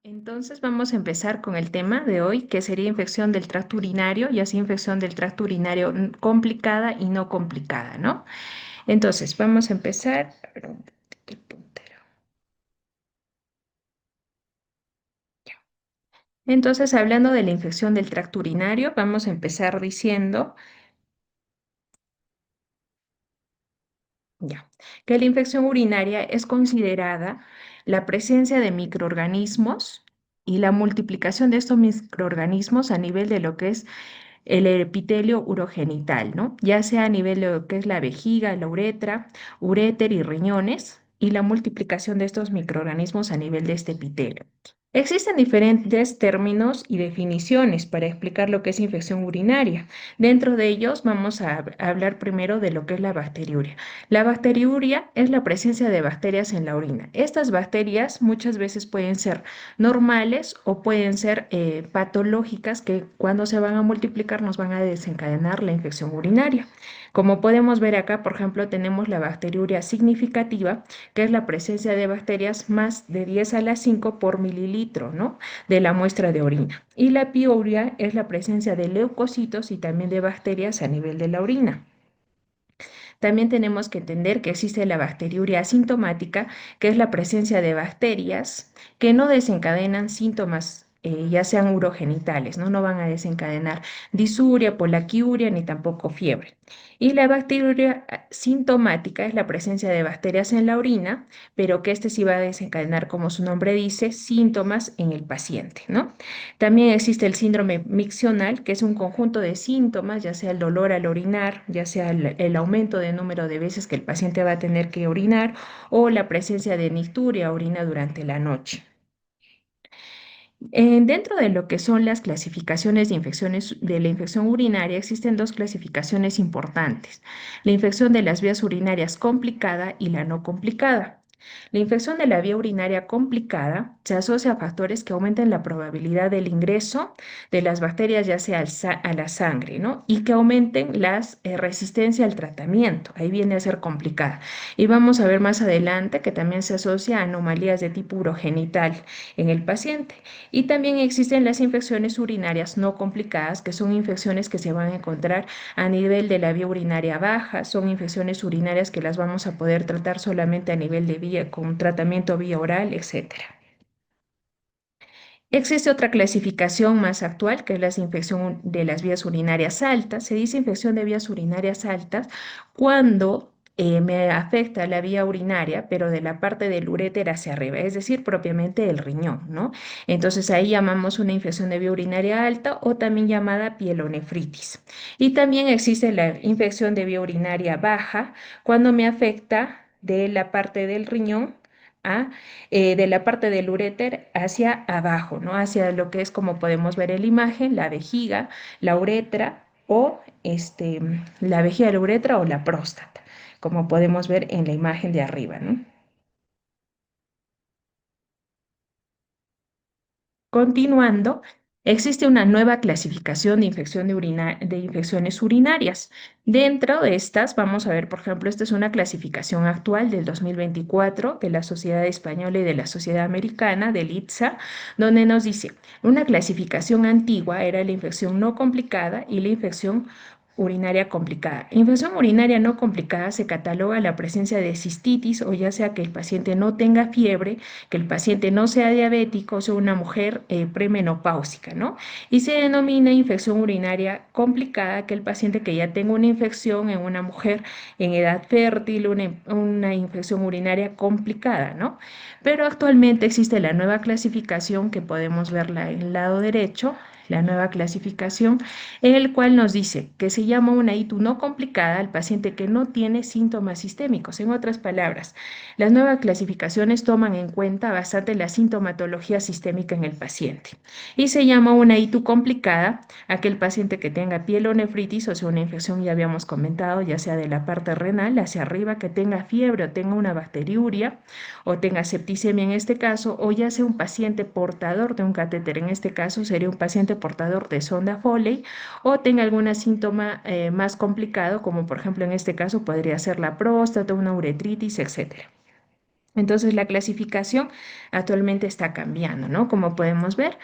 Entonces vamos a empezar con el tema de hoy, que sería infección del tracto urinario, ya sea infección del tracto urinario complicada y no complicada, ¿no? Entonces vamos a empezar. A ver, un poquitito el puntero. Entonces, hablando de la infección del tracto urinario, vamos a empezar diciendo ya, que la infección urinaria es considerada la presencia de microorganismos y la multiplicación de estos microorganismos a nivel de lo que es el epitelio urogenital, ¿no? Ya sea a nivel de lo que es la vejiga, la uretra, uréter y riñones, y la multiplicación de estos microorganismos a nivel de este epitelio. Existen diferentes términos y definiciones para explicar lo que es infección urinaria. Dentro de ellos vamos a hablar primero de lo que es la bacteriuria. La bacteriuria es la presencia de bacterias en la orina. Estas bacterias muchas veces pueden ser normales o pueden ser patológicas que cuando se van a multiplicar nos van a desencadenar la infección urinaria. Como podemos ver acá, por ejemplo, tenemos la bacteriuria significativa, que es la presencia de bacterias más de 10 a la 5 por mililitro, ¿no? De la muestra de orina. Y la piuria es la presencia de leucocitos y también de bacterias a nivel de la orina. También tenemos que entender que existe la bacteriuria asintomática, que es la presencia de bacterias que no desencadenan síntomas, ya sean urogenitales, ¿no? No van a desencadenar disuria, polaquiuria ni tampoco fiebre. Y la bacteriuria sintomática es la presencia de bacterias en la orina, pero que este sí va a desencadenar, como su nombre dice, síntomas en el paciente, ¿no? También existe el síndrome miccional, que es un conjunto de síntomas, ya sea el dolor al orinar, ya sea el aumento de número de veces que el paciente va a tener que orinar o la presencia de nicturia, orina durante la noche. Dentro de lo que son las clasificaciones de infecciones de la infección urinaria, existen dos clasificaciones importantes: la infección de las vías urinarias complicada y la no complicada. La infección de la vía urinaria complicada se asocia a factores que aumenten la probabilidad del ingreso de las bacterias, ya sea a la sangre, ¿no? Y que aumenten la resistencia al tratamiento. Ahí viene a ser complicada. Y vamos a ver más adelante que también se asocia a anomalías de tipo urogenital en el paciente. Y también existen las infecciones urinarias no complicadas, que son infecciones que se van a encontrar a nivel de la vía urinaria baja, son infecciones urinarias que las vamos a poder tratar solamente a nivel de vía, con tratamiento vía oral, etcétera. Existe otra clasificación más actual, que es la infección de las vías urinarias altas. Se dice infección de vías urinarias altas cuando me afecta la vía urinaria, pero de la parte del uréter hacia arriba, es decir, propiamente el riñón, ¿no? Entonces ahí llamamos una infección de vía urinaria alta o también llamada pielonefritis. Y también existe la infección de vía urinaria baja cuando me afecta de la parte del riñón a de la parte del uréter hacia abajo, ¿no? Hacia lo que es, como podemos ver en la imagen, la vejiga, la uretra o la vejiga, la uretra o la próstata, como podemos ver en la imagen de arriba, ¿no? Continuando, existe una nueva clasificación de infección de infecciones urinarias. Dentro de estas, vamos a ver, por ejemplo, esta es una clasificación actual del 2024 de la Sociedad Española y de la Sociedad Americana, del ITSA, donde nos dice, una clasificación antigua era la infección no complicada y la infección urinaria complicada. Infección urinaria no complicada se cataloga la presencia de cistitis, o ya sea que el paciente no tenga fiebre, que el paciente no sea diabético o sea una mujer premenopáusica, ¿no? Y se denomina infección urinaria complicada que el paciente que ya tenga una infección en una mujer en edad fértil, una infección urinaria complicada, ¿no? Pero actualmente existe la nueva clasificación que podemos verla en el lado derecho, la nueva clasificación, en el cual nos dice que se llama una ITU no complicada al paciente que no tiene síntomas sistémicos. En otras palabras, las nuevas clasificaciones toman en cuenta bastante la sintomatología sistémica en el paciente. Y se llama una ITU complicada aquel paciente que tenga pielonefritis, o sea, una infección, ya habíamos comentado, ya sea de la parte renal hacia arriba, que tenga fiebre o tenga una bacteriuria o tenga septicemia en este caso, o ya sea un paciente portador de un catéter, en este caso sería un paciente portador de sonda Foley, o tenga algún síntoma más complicado, como por ejemplo en este caso podría ser la próstata, una uretritis, etcétera. Entonces la clasificación actualmente está cambiando, ¿no? Como podemos ver.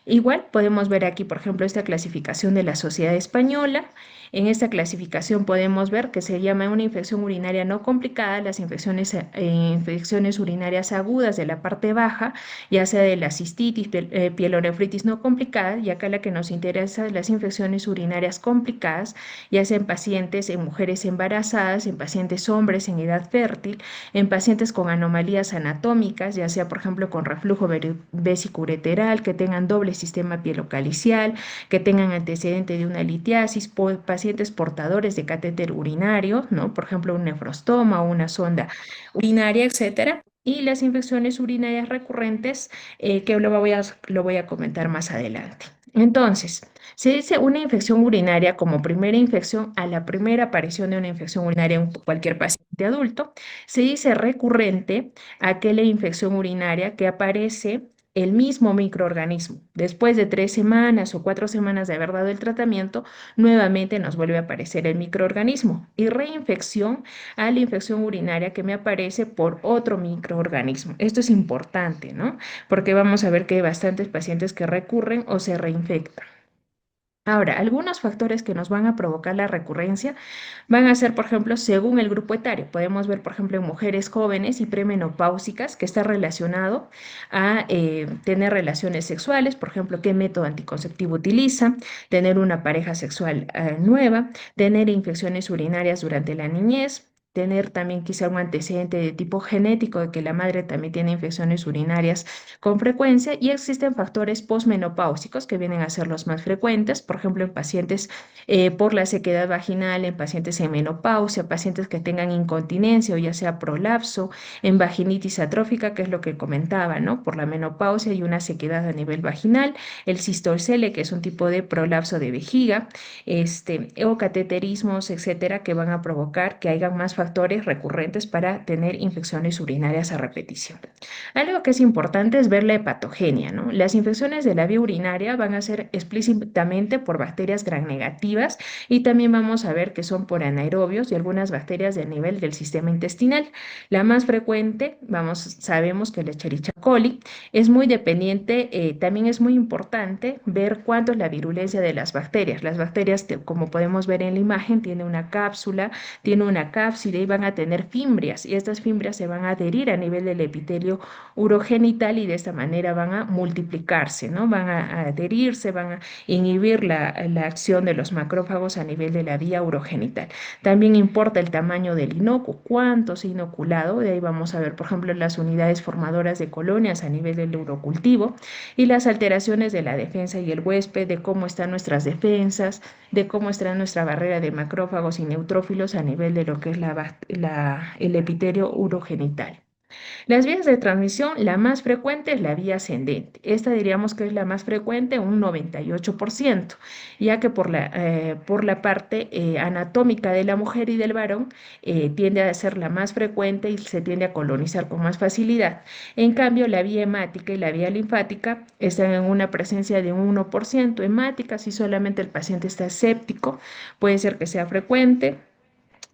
Igual podemos ver aquí, por ejemplo, esta clasificación de la Sociedad Española. En esta clasificación podemos ver que se llama una infección urinaria no complicada las infecciones urinarias agudas de la parte baja, ya sea de la cistitis, pielonefritis no complicada, y acá la que nos interesa es las infecciones urinarias complicadas, ya sea en pacientes, en mujeres embarazadas, en pacientes hombres en edad fértil, en pacientes con anomalías anatómicas, ya sea por ejemplo con reflujo vesicoureteral, que tengan doble sistema pielocalicial, que tengan antecedente de una litiasis, pacientes portadores de catéter urinario, ¿no? Por ejemplo, un nefrostoma o una sonda urinaria, etcétera. Y las infecciones urinarias recurrentes, que lo voy a comentar más adelante. Entonces, se dice una infección urinaria como primera infección a la primera aparición de una infección urinaria en cualquier paciente adulto. Se dice recurrente aquella infección urinaria que aparece el mismo microorganismo. Después de 3 semanas o 4 semanas de haber dado el tratamiento, nuevamente nos vuelve a aparecer el microorganismo. Y reinfección a la infección urinaria que me aparece por otro microorganismo. Esto es importante, ¿no? Porque vamos a ver que hay bastantes pacientes que recurren o se reinfectan. Ahora, algunos factores que nos van a provocar la recurrencia van a ser, por ejemplo, según el grupo etario. Podemos ver, por ejemplo, en mujeres jóvenes y premenopáusicas que está relacionado a tener relaciones sexuales, por ejemplo, qué método anticonceptivo utiliza, tener una pareja sexual nueva, tener infecciones urinarias durante la niñez. Tener también quizá un antecedente de tipo genético de que la madre también tiene infecciones urinarias con frecuencia, y existen factores posmenopáusicos que vienen a ser los más frecuentes, por ejemplo, en pacientes por la sequedad vaginal, en pacientes en menopausia, pacientes que tengan incontinencia o ya sea prolapso, en vaginitis atrófica, que es lo que comentaba, ¿no? Por la menopausia y una sequedad a nivel vaginal, el cistocele, que es un tipo de prolapso de vejiga, o cateterismos, etcétera, que van a provocar que hayan más factores recurrentes para tener infecciones urinarias a repetición. Algo que es importante es ver la hepatogenia, ¿no? Las infecciones de la vía urinaria van a ser explícitamente por bacterias gram negativas, y también vamos a ver que son por anaerobios y algunas bacterias del nivel del sistema intestinal. La más frecuente, sabemos que la Escherichia coli es muy dependiente, también es muy importante ver cuánto es la virulencia de las bacterias. Las bacterias, como podemos ver en la imagen, tienen una cápsula, tiene una cápside y van a tener fimbrias, y estas fimbrias se van a adherir a nivel del epitelio urogenital y de esta manera van a multiplicarse, ¿no? Van a adherirse, van a inhibir la acción de los macrófagos a nivel de la vía urogenital. También importa el tamaño del inocuo, cuánto se ha inoculado. De ahí vamos a ver, por ejemplo, las unidades formadoras de colonias a nivel del urocultivo y las alteraciones de la defensa y el huésped, de cómo están nuestras defensas, de cómo está nuestra barrera de macrófagos y neutrófilos a nivel de lo que es el epitelio urogenital. Las vías de transmisión, la más frecuente es la vía ascendente. Esta diríamos que es la más frecuente, un 98%, ya que por la parte anatómica de la mujer y del varón tiende a ser la más frecuente y se tiende a colonizar con más facilidad. En cambio, la vía hemática y la vía linfática están en una presencia de un 1%. Hemática, si solamente el paciente está séptico, puede ser que sea frecuente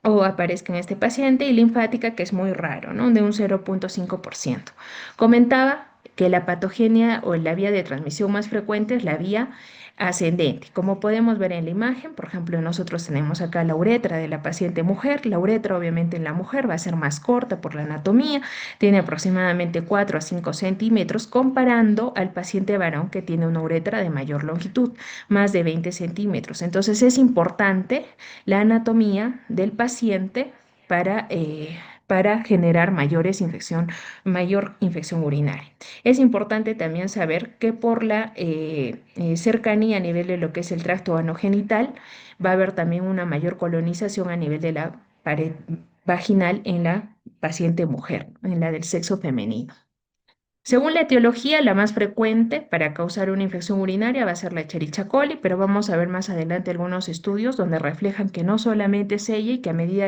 o aparezca en este paciente, y linfática, que es muy raro, ¿no? De un 0,5%. Comentaba que la patogenia o la vía de transmisión más frecuente es la vía ascendente. Como podemos ver en la imagen, por ejemplo, nosotros tenemos acá la uretra de la paciente mujer. La uretra obviamente en la mujer va a ser más corta por la anatomía, tiene aproximadamente 4 a 5 centímetros, comparando al paciente varón que tiene una uretra de mayor longitud, más de 20 centímetros. Entonces es importante la anatomía del paciente para generar mayor infección urinaria. Es importante también saber que por la cercanía a nivel de lo que es el tracto anogenital, va a haber también una mayor colonización a nivel de la pared vaginal en la paciente mujer, en la del sexo femenino. Según la etiología, la más frecuente para causar una infección urinaria va a ser la Escherichia coli, pero vamos a ver más adelante algunos estudios donde reflejan que no solamente es ella, y que a medida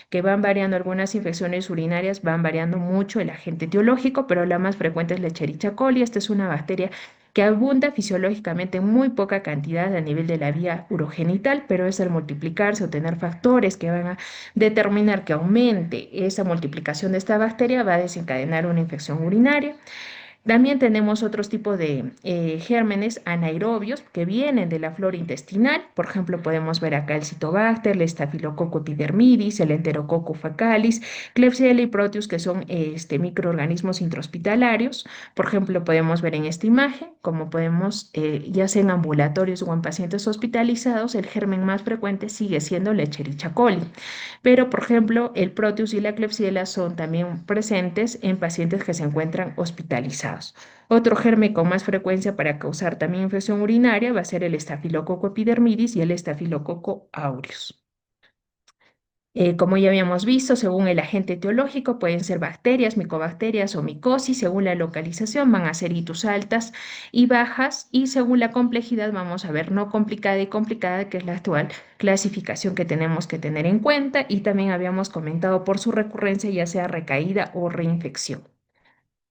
que van variando algunas infecciones urinarias, van variando mucho el agente etiológico, pero la más frecuente es la Escherichia coli. Esta es una bacteria que abunda fisiológicamente en muy poca cantidad a nivel de la vía urogenital, pero es al multiplicarse o tener factores que van a determinar que aumente esa multiplicación de esta bacteria, va a desencadenar una infección urinaria. También tenemos otros tipos de gérmenes anaerobios que vienen de la flora intestinal. Por ejemplo, podemos ver acá el Citobacter, el Staphylococcus epidermidis, el Enterococcus faecalis, Klebsiella y Proteus, que son microorganismos intrahospitalarios. Por ejemplo, podemos ver en esta imagen, como podemos, ya sea en ambulatorios o en pacientes hospitalizados, el germen más frecuente sigue siendo la Escherichia coli. Pero, por ejemplo, el Proteus y la Klebsiella son también presentes en pacientes que se encuentran hospitalizados. Otro germen con más frecuencia para causar también infección urinaria va a ser el Staphylococcus epidermidis y el Staphylococcus aureus. Como ya habíamos visto, según el agente etiológico, pueden ser bacterias, micobacterias o micosis. Según la localización, van a ser itus altas y bajas. Y según la complejidad, vamos a ver no complicada y complicada, que es la actual clasificación que tenemos que tener en cuenta. Y también habíamos comentado por su recurrencia, ya sea recaída o reinfección.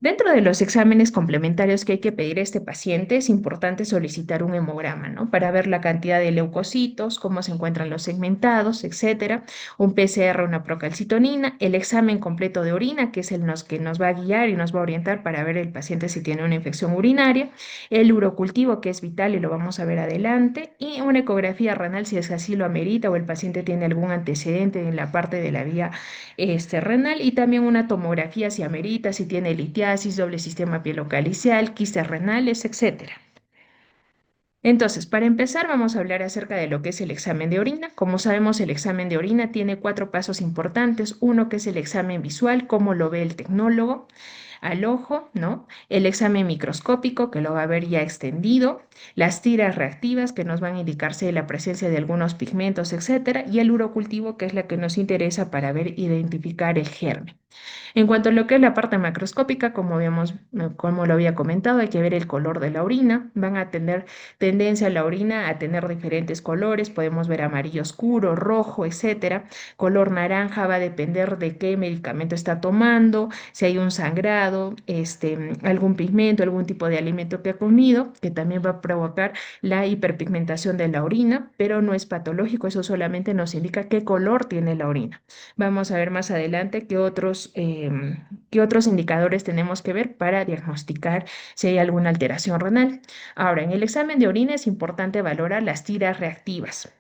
Dentro de los exámenes complementarios que hay que pedir a este paciente, es importante solicitar un hemograma, ¿no? Para ver la cantidad de leucocitos, cómo se encuentran los segmentados, etcétera. Un PCR, una procalcitonina, el examen completo de orina, que es que nos va a guiar y nos va a orientar para ver el paciente si tiene una infección urinaria. El urocultivo, que es vital y lo vamos a ver adelante. Y una ecografía renal, si es así lo amerita o el paciente tiene algún antecedente en la parte de la vía renal, y también una tomografía si amerita, si tiene litiasis, doble sistema pielocalicial, quistes renales, etcétera. Entonces, para empezar, vamos a hablar acerca de lo que es el examen de orina. Como sabemos, el examen de orina tiene cuatro pasos importantes. Uno, que es el examen visual, cómo lo ve el tecnólogo al ojo, ¿no? El examen microscópico, que lo va a ver ya extendido, las tiras reactivas, que nos van a indicarse la presencia de algunos pigmentos, etcétera, y el urocultivo, que es la que nos interesa para ver, identificar el germen. En cuanto a lo que es la parte macroscópica, como lo había comentado, hay que ver el color de la orina. Van a tener tendencia la orina a tener diferentes colores. Podemos ver amarillo oscuro, rojo, etcétera. Color naranja va a depender de qué medicamento está tomando, si hay un sangrado, algún pigmento, algún tipo de alimento que ha comido, que también va a provocar la hiperpigmentación de la orina, pero no es patológico. Eso solamente nos indica qué color tiene la orina. Vamos a ver más adelante qué otros indicadores tenemos que ver para diagnosticar si hay alguna alteración renal. Ahora, en el examen de orina es importante valorar las tiras reactivas.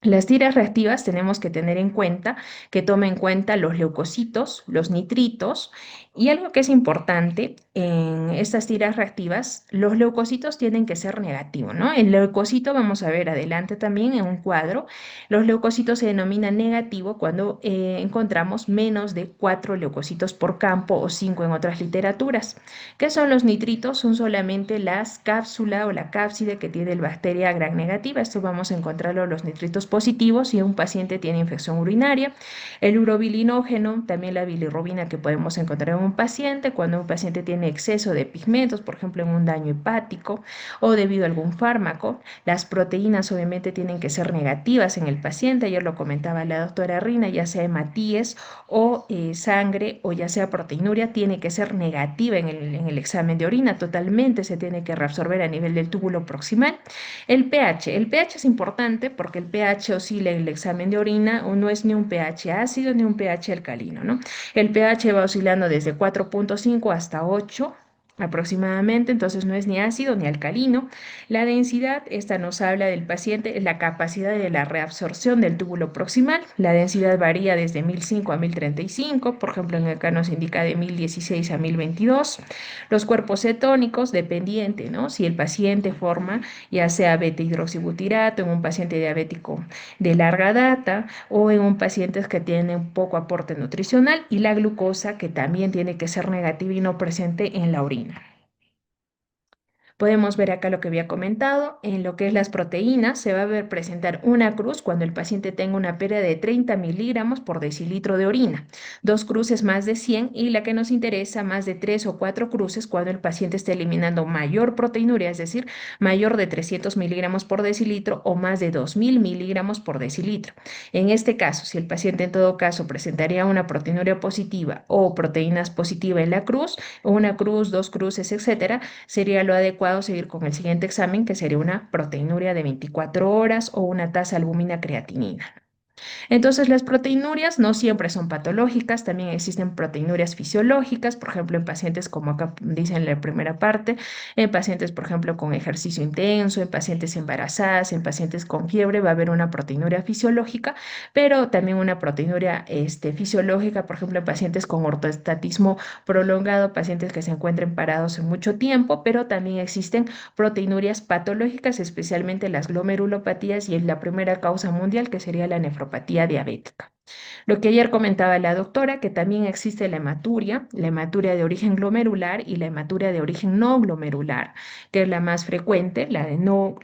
Las tiras reactivas tenemos que tener en cuenta que tome en cuenta los leucocitos, los nitritos, y algo que es importante en estas tiras reactivas, los leucocitos tienen que ser negativos, ¿no? El leucocito, vamos a ver adelante también en un cuadro, los leucocitos se denominan negativo cuando encontramos menos de 4 leucocitos por campo o 5 en otras literaturas. ¿Qué son los nitritos? Son solamente las cápsulas o la cápside que tiene el bacteria gram negativa. Esto vamos a encontrarlo los nitritos positivos si un paciente tiene infección urinaria. El urobilinógeno, también la bilirrubina que podemos encontrar en un paciente cuando un paciente tiene exceso de pigmentos, por ejemplo en un daño hepático o debido a algún fármaco. Las proteínas obviamente tienen que ser negativas en el paciente. Ayer lo comentaba la doctora Rina, ya sea hematíes o sangre o ya sea proteinuria, tiene que ser negativa en el examen de orina. Totalmente se tiene que reabsorber a nivel del túbulo proximal. El pH es importante porque el pH oscila en el examen de orina o no es ni un pH ácido ni un pH alcalino, ¿no? El pH va oscilando desde 4,5 hasta 8 aproximadamente, entonces no es ni ácido ni alcalino. La densidad, esta nos habla del paciente, la capacidad de la reabsorción del túbulo proximal. La densidad varía desde 1005 a 1035, por ejemplo, en acá nos indica de 1016 a 1022. Los cuerpos cetónicos, dependiente, ¿no? Si el paciente forma ya sea beta hidroxibutirato en un paciente diabético de larga data o en un paciente que tiene un poco aporte nutricional, y la glucosa, que también tiene que ser negativa y no presente en la orina. Podemos ver acá lo que había comentado, en lo que es las proteínas, se va a ver presentar una cruz cuando el paciente tenga una pérdida de 30 miligramos por decilitro de orina, dos cruces más de 100 y la que nos interesa más de 3 o 4 cruces cuando el paciente esté eliminando mayor proteinuria, es decir, mayor de 300 miligramos por decilitro o más de 2000 miligramos por decilitro. En este caso, si el paciente en todo caso presentaría una proteinuria positiva o proteínas positiva en la cruz, o una cruz, dos cruces, etcétera, sería lo adecuado adecuado seguir con el siguiente examen, que sería una proteinuria de 24 horas o una tasa albúmina creatinina. Entonces, las proteinurias no siempre son patológicas, también existen proteinurias fisiológicas, por ejemplo, en pacientes, como acá dice en la primera parte, en pacientes, por ejemplo, con ejercicio intenso, en pacientes embarazadas, en pacientes con fiebre, va a haber una proteinuria fisiológica, pero también una proteinuria fisiológica, por ejemplo, en pacientes con ortoestatismo prolongado, pacientes que se encuentren parados en mucho tiempo, pero también existen proteinurias patológicas, especialmente las glomerulopatías y es la primera causa mundial que sería la nefropatía diabética. Lo que ayer comentaba la doctora, que también existe la hematuria de origen glomerular y la hematuria de origen no glomerular, que es la más frecuente, la de no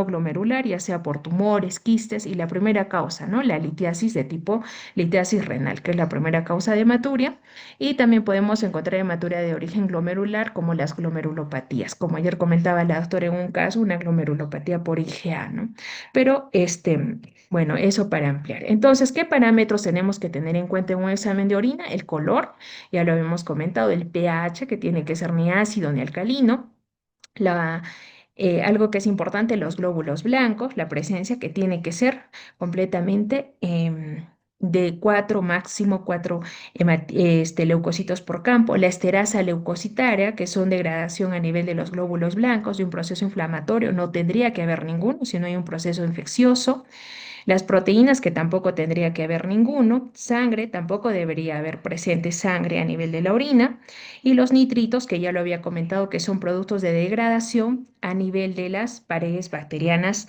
glomerular, ya sea por tumores, quistes y la primera causa, ¿no? La litiasis de tipo litiasis renal, que es la primera causa de hematuria. Y también podemos encontrar hematuria de origen glomerular como las glomerulopatías, como ayer comentaba la doctora en un caso, una glomerulopatía por IgA, ¿no? Pero bueno, eso para ampliar. Entonces, ¿qué parámetros tenemos que tener en cuenta en un examen de orina? El color, ya lo habíamos comentado, el pH, que tiene que ser ni ácido ni alcalino. La, Algo que es importante, los glóbulos blancos, la presencia que tiene que ser completamente de 4, máximo 4 leucocitos por campo, la esterasa leucocitaria, que son degradación a nivel de los glóbulos blancos de un proceso inflamatorio, no tendría que haber ninguno si no hay un proceso infeccioso. Las proteínas, que tampoco tendría que haber ninguno, sangre, tampoco debería haber presente sangre a nivel de la orina, y los nitritos, que ya lo había comentado, que son productos de degradación a nivel de las paredes bacterianas,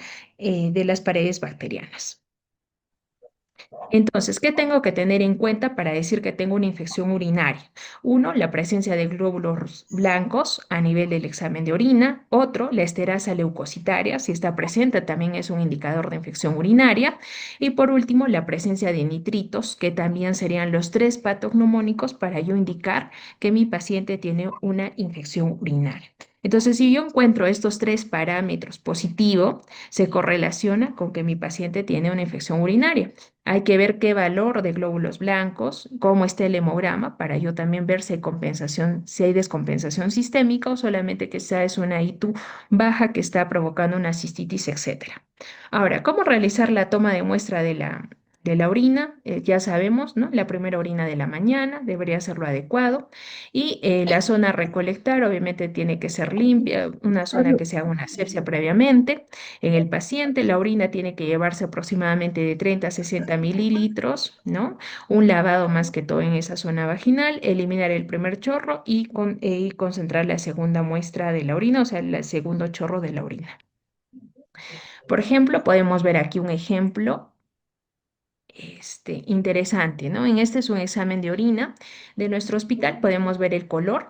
Entonces, ¿qué tengo que tener en cuenta para decir que tengo una infección urinaria? Uno, la presencia de glóbulos blancos a nivel del examen de orina. Otro, la esterasa leucocitaria, si está presente, también es un indicador de infección urinaria. Y por último, la presencia de nitritos, que también serían los tres patognomónicos para yo indicar que mi paciente tiene una infección urinaria. Entonces, si yo encuentro estos tres parámetros positivos, se correlaciona con que mi paciente tiene una infección urinaria. Hay que ver qué valor de glóbulos blancos, cómo está el hemograma, para yo también ver si hay compensación, si hay descompensación sistémica o solamente que esa es una ITU baja que está provocando una cistitis, etcétera. Ahora, ¿cómo realizar la toma de muestra de la orina? Ya sabemos, ¿no? La primera orina de la mañana debería ser lo adecuado y la zona a recolectar obviamente tiene que ser limpia, una zona que se haga una asepsia previamente. En el paciente, la orina tiene que llevarse aproximadamente de 30 a 60 mililitros, ¿no? Un lavado más que todo en esa zona vaginal, eliminar el primer chorro y concentrar la segunda muestra de la orina, o sea, el segundo chorro de la orina. Por ejemplo, podemos ver aquí un ejemplo interesante, ¿no? En este es un examen de orina de nuestro hospital. Podemos ver el color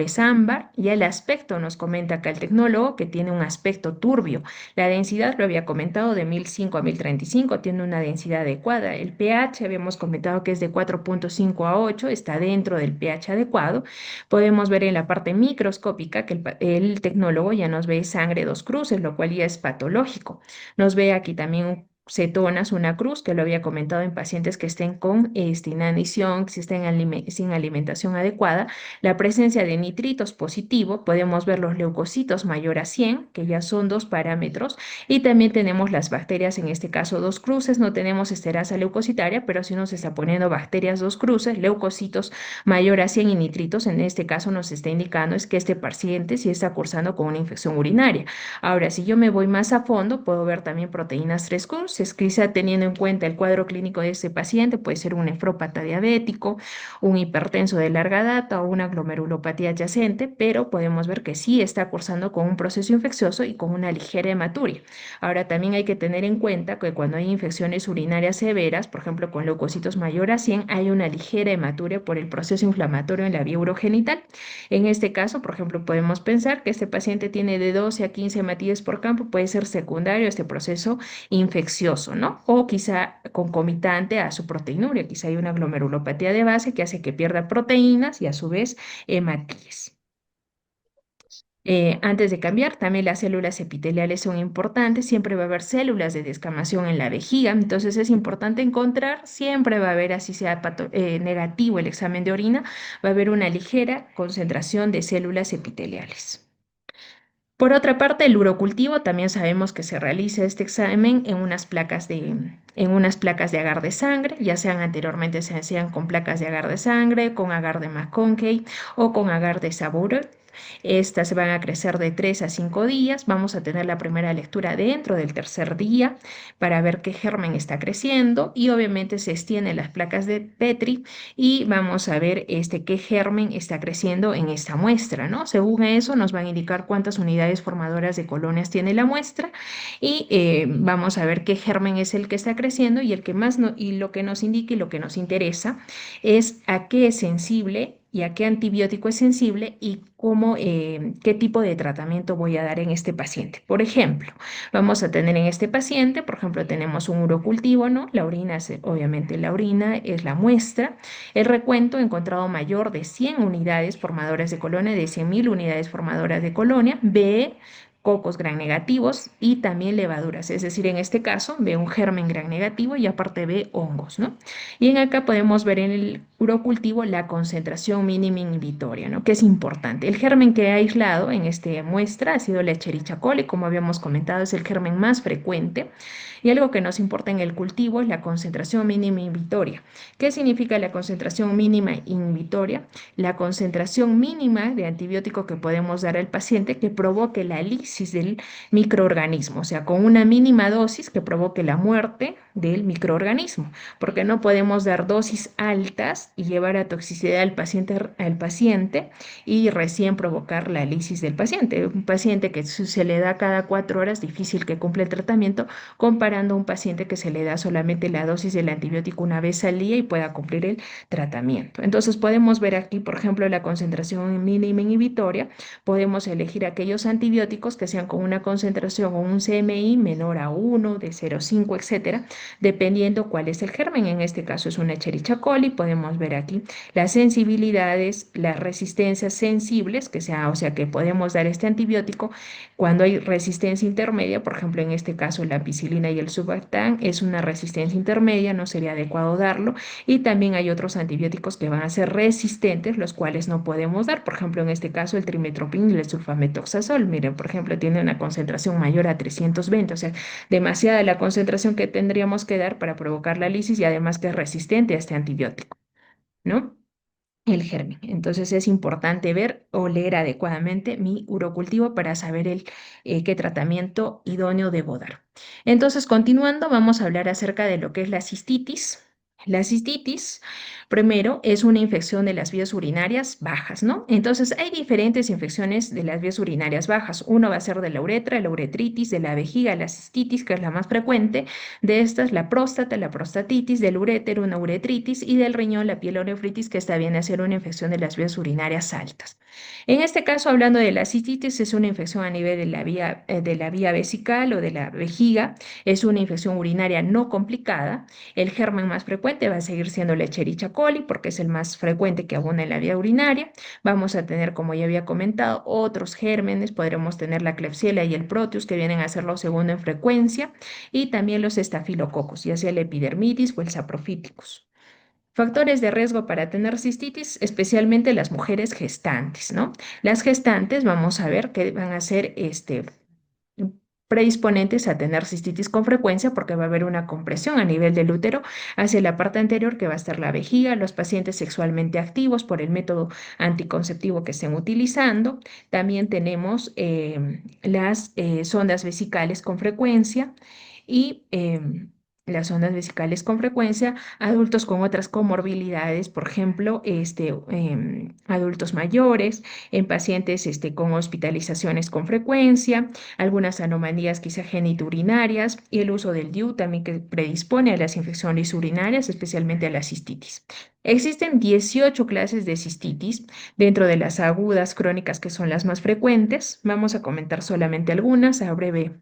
es ámbar y el aspecto nos comenta acá el tecnólogo que tiene un aspecto turbio. La densidad, lo había comentado, de 1005 a 1035, tiene una densidad adecuada. El pH, habíamos comentado que es de 4,5 a 8, está dentro del pH adecuado. Podemos ver en la parte microscópica que el tecnólogo ya nos ve sangre dos cruces, lo cual ya es patológico. Nos ve aquí también cetonas, una cruz, que lo había comentado en pacientes que estén con inanición, que estén sin alimentación adecuada. La presencia de nitritos positivo, podemos ver los leucocitos mayor a 100, que ya son dos parámetros, y también tenemos las bacterias, en este caso dos cruces, no tenemos esterasa leucocitaria, pero sí nos está poniendo bacterias dos cruces, leucocitos mayor a 100 y nitritos, en este caso nos está indicando es que este paciente sí está cursando con una infección urinaria. Ahora, si yo me voy más a fondo, puedo ver también proteínas 3 quizá teniendo en cuenta el cuadro clínico de este paciente, puede ser un nefrópata diabético, un hipertenso de larga data o una glomerulopatía adyacente, pero podemos ver que sí está cursando con un proceso infeccioso y con una ligera hematuria. Ahora, también hay que tener en cuenta que cuando hay infecciones urinarias severas, por ejemplo, con leucocitos mayor a 100, hay una ligera hematuria por el proceso inflamatorio en la vía urogenital. En este caso, por ejemplo, podemos pensar que este paciente tiene de 12 a 15 hematíes por campo, puede ser secundario a este proceso infeccioso, ¿no? O quizá concomitante a su proteinuria, quizá hay una glomerulopatía de base que hace que pierda proteínas y a su vez hematíes. Antes de cambiar, también las células epiteliales son importantes, siempre va a haber células de descamación en la vejiga, entonces es importante encontrar, siempre va a haber, así sea negativo el examen de orina, va a haber una ligera concentración de células epiteliales. Por otra parte, el urocultivo también sabemos que se realiza este examen en unas placas de agar de sangre, ya sean anteriormente se hacían con placas de agar de sangre, con agar de McConkey o con agar de Sabouraud. Estas van a crecer de 3 a 5 días. Vamos a tener la primera lectura dentro del tercer día para ver qué germen está creciendo y obviamente se extienden las placas de Petri y vamos a ver qué germen está creciendo en esta muestra, ¿no? Según eso nos van a indicar cuántas unidades formadoras de colonias tiene la muestra y vamos a ver qué germen es el que está creciendo y el que más y lo que nos indica y lo que nos interesa es a qué es sensible y a qué antibiótico es sensible y qué tipo de tratamiento voy a dar en este paciente. Por ejemplo, vamos a tener en este paciente, por ejemplo, tenemos un urocultivo, ¿no? La orina, obviamente la orina es la muestra. El recuento encontrado mayor de 100 unidades formadoras de colonia, de 100.000 unidades formadoras de colonia. B, cocos gram negativos y también levaduras, es decir, en este caso ve un germen gram negativo y aparte ve hongos, ¿no? Y en acá podemos ver en el urocultivo la concentración mínima inhibitoria, ¿no? Que es importante. El germen que he aislado en esta muestra ha sido la Escherichia coli, como habíamos comentado, es el germen más frecuente. Y algo que nos importa en el cultivo es la concentración mínima inhibitoria. ¿Qué significa la concentración mínima inhibitoria? La concentración mínima de antibiótico que podemos dar al paciente que provoque la lisis del microorganismo, o sea, con una mínima dosis que provoque la muerte del microorganismo, porque no podemos dar dosis altas y llevar a toxicidad al paciente y recién provocar la lisis del paciente. Un paciente que se le da cada 4 horas, difícil que cumpla el tratamiento, comparando a un paciente que se le da solamente la dosis del antibiótico una vez al día y pueda cumplir el tratamiento. Entonces podemos ver aquí, por ejemplo, la concentración mínima inhibitoria. Podemos elegir aquellos antibióticos que sean con una concentración o un CMI menor a 1, de 0,5, etcétera, dependiendo cuál es el germen. En este caso es una Escherichia coli. Podemos ver aquí las sensibilidades, las resistencias sensibles, o sea que podemos dar este antibiótico cuando hay resistencia intermedia, por ejemplo, en este caso la ampicilina y el Surfactant es una resistencia intermedia, no sería adecuado darlo. Y también hay otros antibióticos que van a ser resistentes, los cuales no podemos dar. Por ejemplo, en este caso el trimestoprim y el sulfametoxazol. Miren, por ejemplo, tiene una concentración mayor a 320, o sea, demasiada la concentración que tendríamos que dar para provocar la lisis y además que es resistente a este antibiótico, ¿no? El germen. Entonces es importante ver o leer adecuadamente mi urocultivo para saber qué tratamiento idóneo debo dar. Entonces, continuando, vamos a hablar acerca de lo que es la cistitis. La cistitis, primero, es una infección de las vías urinarias bajas, ¿no? Entonces, hay diferentes infecciones de las vías urinarias bajas. Uno va a ser de la uretra, la uretritis, de la vejiga, la cistitis, que es la más frecuente. De estas, la próstata, la prostatitis, del urétero, una uretritis y del riñón, la pielonefritis, que está bien a ser una infección de las vías urinarias altas. En este caso, hablando de la cistitis, es una infección a nivel de la vía vesical o de la vejiga. Es una infección urinaria no complicada. El germen más frecuente va a seguir siendo la Escherichia coli porque es el más frecuente que abunda en la vía urinaria. Vamos a tener, como ya había comentado, otros gérmenes. Podremos tener la Klebsiella y el Proteus que vienen a ser lo segundo en frecuencia y también los estafilococos, ya sea el epidermidis o el saprophyticus. Factores de riesgo para tener cistitis, especialmente las mujeres gestantes, ¿no? Las gestantes, vamos a ver que van a ser predisponentes a tener cistitis con frecuencia porque va a haber una compresión a nivel del útero hacia la parte anterior que va a estar la vejiga, los pacientes sexualmente activos por el método anticonceptivo que estén utilizando. También tenemos las sondas vesicales con frecuencia y las ondas vesicales con frecuencia, adultos con otras comorbilidades, por ejemplo, adultos mayores, en pacientes con hospitalizaciones con frecuencia, algunas anomalías quizá genitourinarias y el uso del DIU también que predispone a las infecciones urinarias, especialmente a la cistitis. Existen 18 clases de cistitis dentro de las agudas crónicas que son las más frecuentes. Vamos a comentar solamente algunas a breve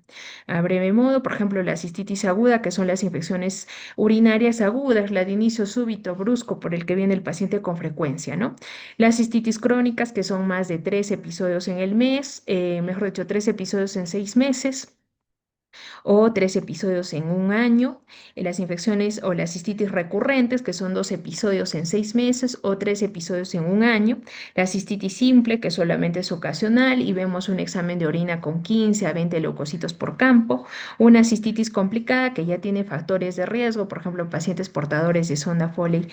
modo. Por ejemplo, la cistitis aguda, que son las infecciones urinarias agudas, la de inicio súbito, brusco, por el que viene el paciente con frecuencia, ¿no? Las cistitis crónicas, que son más de 3 episodios en el mes, mejor dicho, 3 episodios en 6 meses. o 3 episodios en un año. Las infecciones o las cistitis recurrentes, que son 2 episodios en 6 meses o 3 episodios en un año. La cistitis simple, que solamente es ocasional y vemos un examen de orina con 15 a 20 leucocitos por campo. Una cistitis complicada que ya tiene factores de riesgo, por ejemplo, pacientes portadores de sonda Foley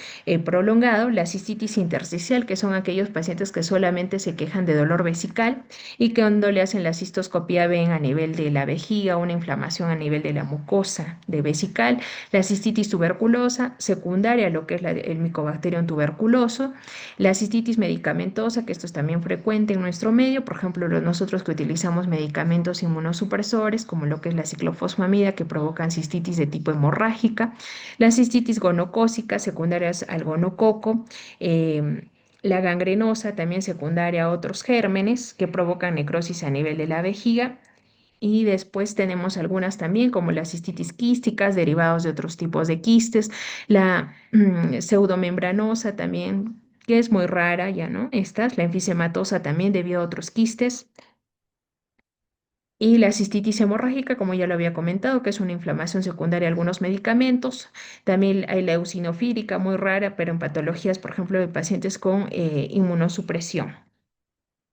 prolongado. La cistitis intersticial, que son aquellos pacientes que solamente se quejan de dolor vesical y que cuando le hacen la cistoscopía ven a nivel de la vejiga una inflamación a nivel de la mucosa de vesical. La cistitis tuberculosa secundaria a lo que es el Mycobacterium tuberculoso. La cistitis medicamentosa, que esto es también frecuente en nuestro medio, por ejemplo, nosotros que utilizamos medicamentos inmunosupresores como lo que es la ciclofosfamida, que provocan cistitis de tipo hemorrágica. La cistitis gonocócica secundarias al gonococo. La gangrenosa, también secundaria a otros gérmenes que provocan necrosis a nivel de la vejiga. Y después tenemos algunas también, como las cistitis quísticas, derivados de otros tipos de quistes, la pseudomembranosa también, que es muy rara ya, ¿no? Esta es la enfisematosa también debido a otros quistes. Y la cistitis hemorrágica, como ya lo había comentado, que es una inflamación secundaria a algunos medicamentos. También hay la eosinofílica, muy rara, pero en patologías, por ejemplo, de pacientes con inmunosupresión.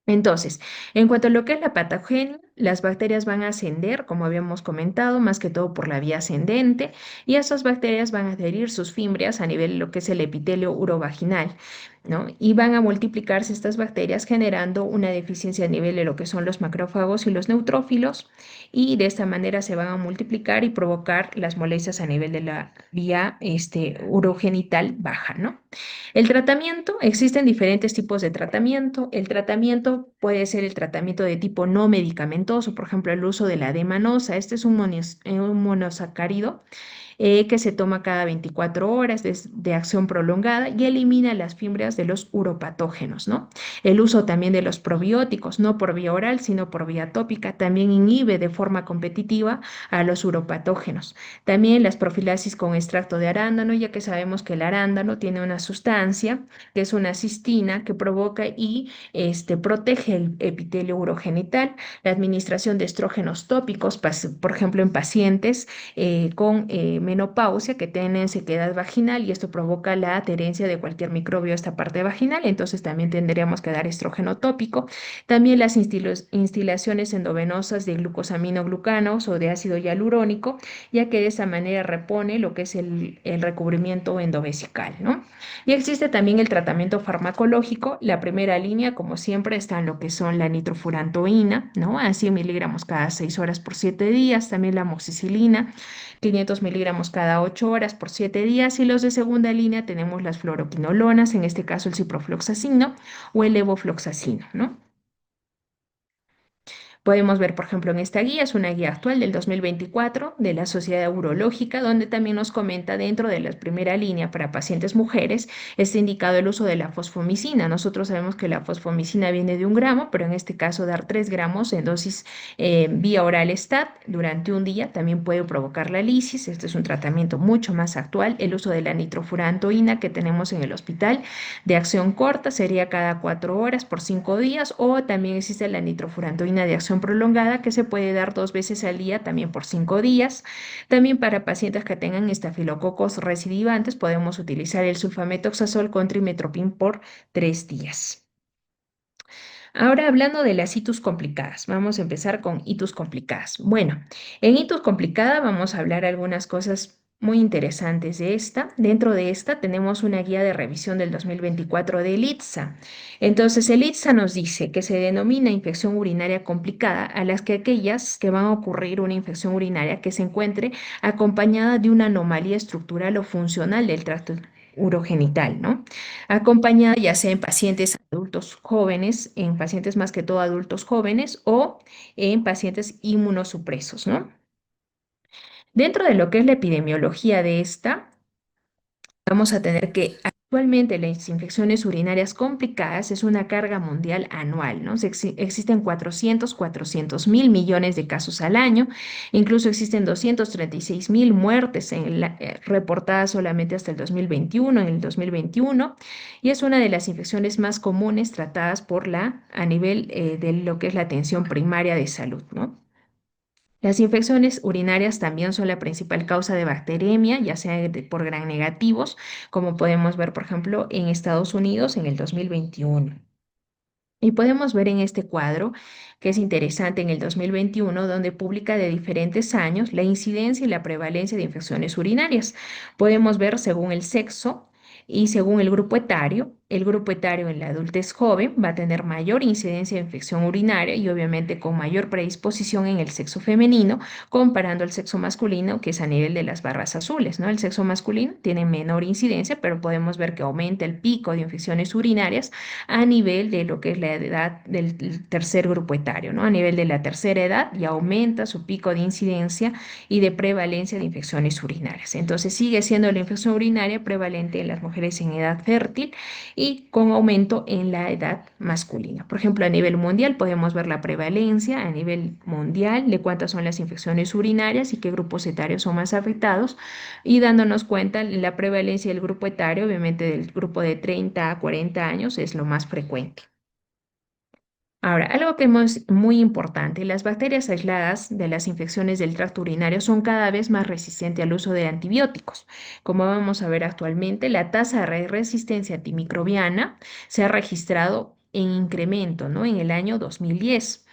Entonces, en cuanto a lo que es la patogenia, las bacterias van a ascender, como habíamos comentado, más que todo por la vía ascendente, y esas bacterias van a adherir sus fimbrias a nivel de lo que es el epitelio urovaginal, ¿no? Y van a multiplicarse estas bacterias generando una deficiencia a nivel de lo que son los macrófagos y los neutrófilos, y de esta manera se van a multiplicar y provocar las molestias a nivel de la vía urogenital baja, ¿no? El tratamiento, existen diferentes tipos de tratamiento. El tratamiento puede ser el tratamiento de tipo no medicamentoso, por ejemplo, el uso de la D-manosa. Este es un monosacárido que se toma cada 24 horas de acción prolongada y elimina las fibras de los uropatógenos, ¿no? El uso también de los probióticos, no por vía oral, sino por vía tópica, también inhibe de forma competitiva a los uropatógenos. También las profilaxis con extracto de arándano, ya que sabemos que el arándano tiene una sustancia que es una cistina que provoca y protege el epitelio urogenital. La administración de estrógenos tópicos, por ejemplo, en pacientes con menopausia que tienen sequedad vaginal y esto provoca la adherencia de cualquier microbio a esta parte vaginal, entonces también tendríamos que dar estrógeno tópico. También las instilaciones endovenosas de glucosaminoglucanos o de ácido hialurónico, ya que de esa manera repone lo que es el recubrimiento endovesical, ¿no? Y existe también el tratamiento farmacológico. La primera línea, como siempre, está en lo que son la nitrofurantoína, ¿no? A 100 miligramos cada 6 horas por 7 días. También la amoxicilina, 500 miligramos cada 8 horas por 7 días. Y los de segunda línea tenemos las fluoroquinolonas, en este caso el ciprofloxacino o el levofloxacino, ¿no? Podemos ver, por ejemplo, en esta guía, es una guía actual del 2024 de la Sociedad Urológica, donde también nos comenta dentro de la primera línea para pacientes mujeres, está indicado el uso de la fosfomicina. Nosotros sabemos que la fosfomicina viene de 1 gramo, pero en este caso dar 3 gramos en dosis vía oral STAT durante un día también puede provocar la lisis. Este es un tratamiento mucho más actual. El uso de la nitrofurantoína que tenemos en el hospital de acción corta sería cada 4 horas por 5 días, o también existe la nitrofurantoína de acción prolongada que se puede dar 2 veces al día también por 5 días. También para pacientes que tengan estafilococos recidivantes podemos utilizar el sulfametoxazol con trimethoprim por 3 días. Ahora hablando de las itus complicadas, vamos a empezar con itus complicadas. Bueno, en itus complicada vamos a hablar algunas cosas muy interesantes de esta. Dentro de esta tenemos una guía de revisión del 2024 de ELITSA. Entonces, el ELITSA nos dice que se denomina infección urinaria complicada a las que aquellas que van a ocurrir una infección urinaria que se encuentre acompañada de una anomalía estructural o funcional del tracto urogenital, ¿no? Acompañada ya sea en pacientes adultos jóvenes, en pacientes más que todo adultos jóvenes o en pacientes inmunosupresos, ¿no? Dentro de lo que es la epidemiología de esta, vamos a tener que actualmente las infecciones urinarias complicadas es una carga mundial anual, ¿no? Existen 400 mil millones de casos al año, incluso existen 236 mil muertes reportadas solamente hasta el 2021, en el 2021, y es una de las infecciones más comunes tratadas a nivel de lo que es la atención primaria de salud, ¿no? Las infecciones urinarias también son la principal causa de bacteremia, ya sea por gram negativos, como podemos ver, por ejemplo, en Estados Unidos en el 2021. Y podemos ver en este cuadro, que es interesante en el 2021, donde publica de diferentes años la incidencia y la prevalencia de infecciones urinarias. Podemos ver según el sexo y según el grupo etario en la adultez joven va a tener mayor incidencia de infección urinaria y obviamente con mayor predisposición en el sexo femenino, comparando al sexo masculino, que es a nivel de las barras azules, ¿no? El sexo masculino tiene menor incidencia, pero podemos ver que aumenta el pico de infecciones urinarias a nivel de lo que es la edad del tercer grupo etario, ¿no? A nivel de la tercera edad y aumenta su pico de incidencia y de prevalencia de infecciones urinarias. Entonces sigue siendo la infección urinaria prevalente en las mujeres en edad fértil y con aumento en la edad masculina. Por ejemplo, a nivel mundial podemos ver la prevalencia a nivel mundial de cuántas son las infecciones urinarias y qué grupos etarios son más afectados y dándonos cuenta la prevalencia del grupo etario, obviamente del grupo de 30 a 40 años es lo más frecuente. Ahora, algo que es muy importante, las bacterias aisladas de las infecciones del tracto urinario son cada vez más resistentes al uso de antibióticos. Como vamos a ver actualmente, la tasa de resistencia antimicrobiana se ha registrado en incremento, ¿no? En el año 2010.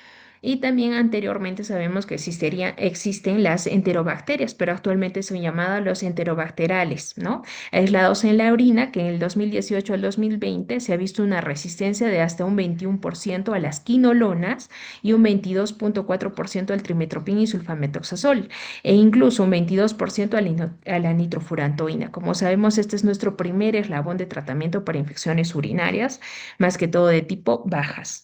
Y también anteriormente sabemos que existen las enterobacterias, pero actualmente son llamadas los enterobacterales, ¿no? Aislados en la orina, que en el 2018 al 2020 se ha visto una resistencia de hasta un 21% a las quinolonas y un 22,4% al trimethoprim y sulfamethoxazol, e incluso un 22% a la nitrofurantoína. Como sabemos, este es nuestro primer eslabón de tratamiento para infecciones urinarias, más que todo de tipo bajas.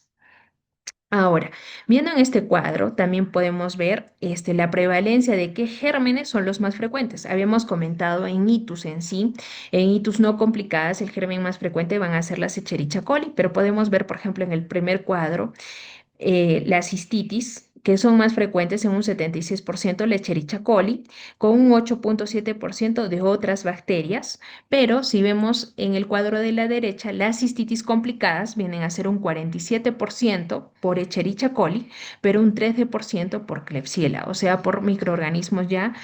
Ahora, viendo en este cuadro, también podemos ver la prevalencia de qué gérmenes son los más frecuentes. Habíamos comentado en itus en sí, en itus no complicadas, el germen más frecuente van a ser las Escherichia coli, pero podemos ver, por ejemplo, en el primer cuadro, las cistitis, que son más frecuentes en un 76% la Escherichia coli, con un 8,7% de otras bacterias, pero si vemos en el cuadro de la derecha, las cistitis complicadas vienen a ser un 47% por Escherichia coli, pero un 13% por Klebsiella, o sea, por microorganismos ya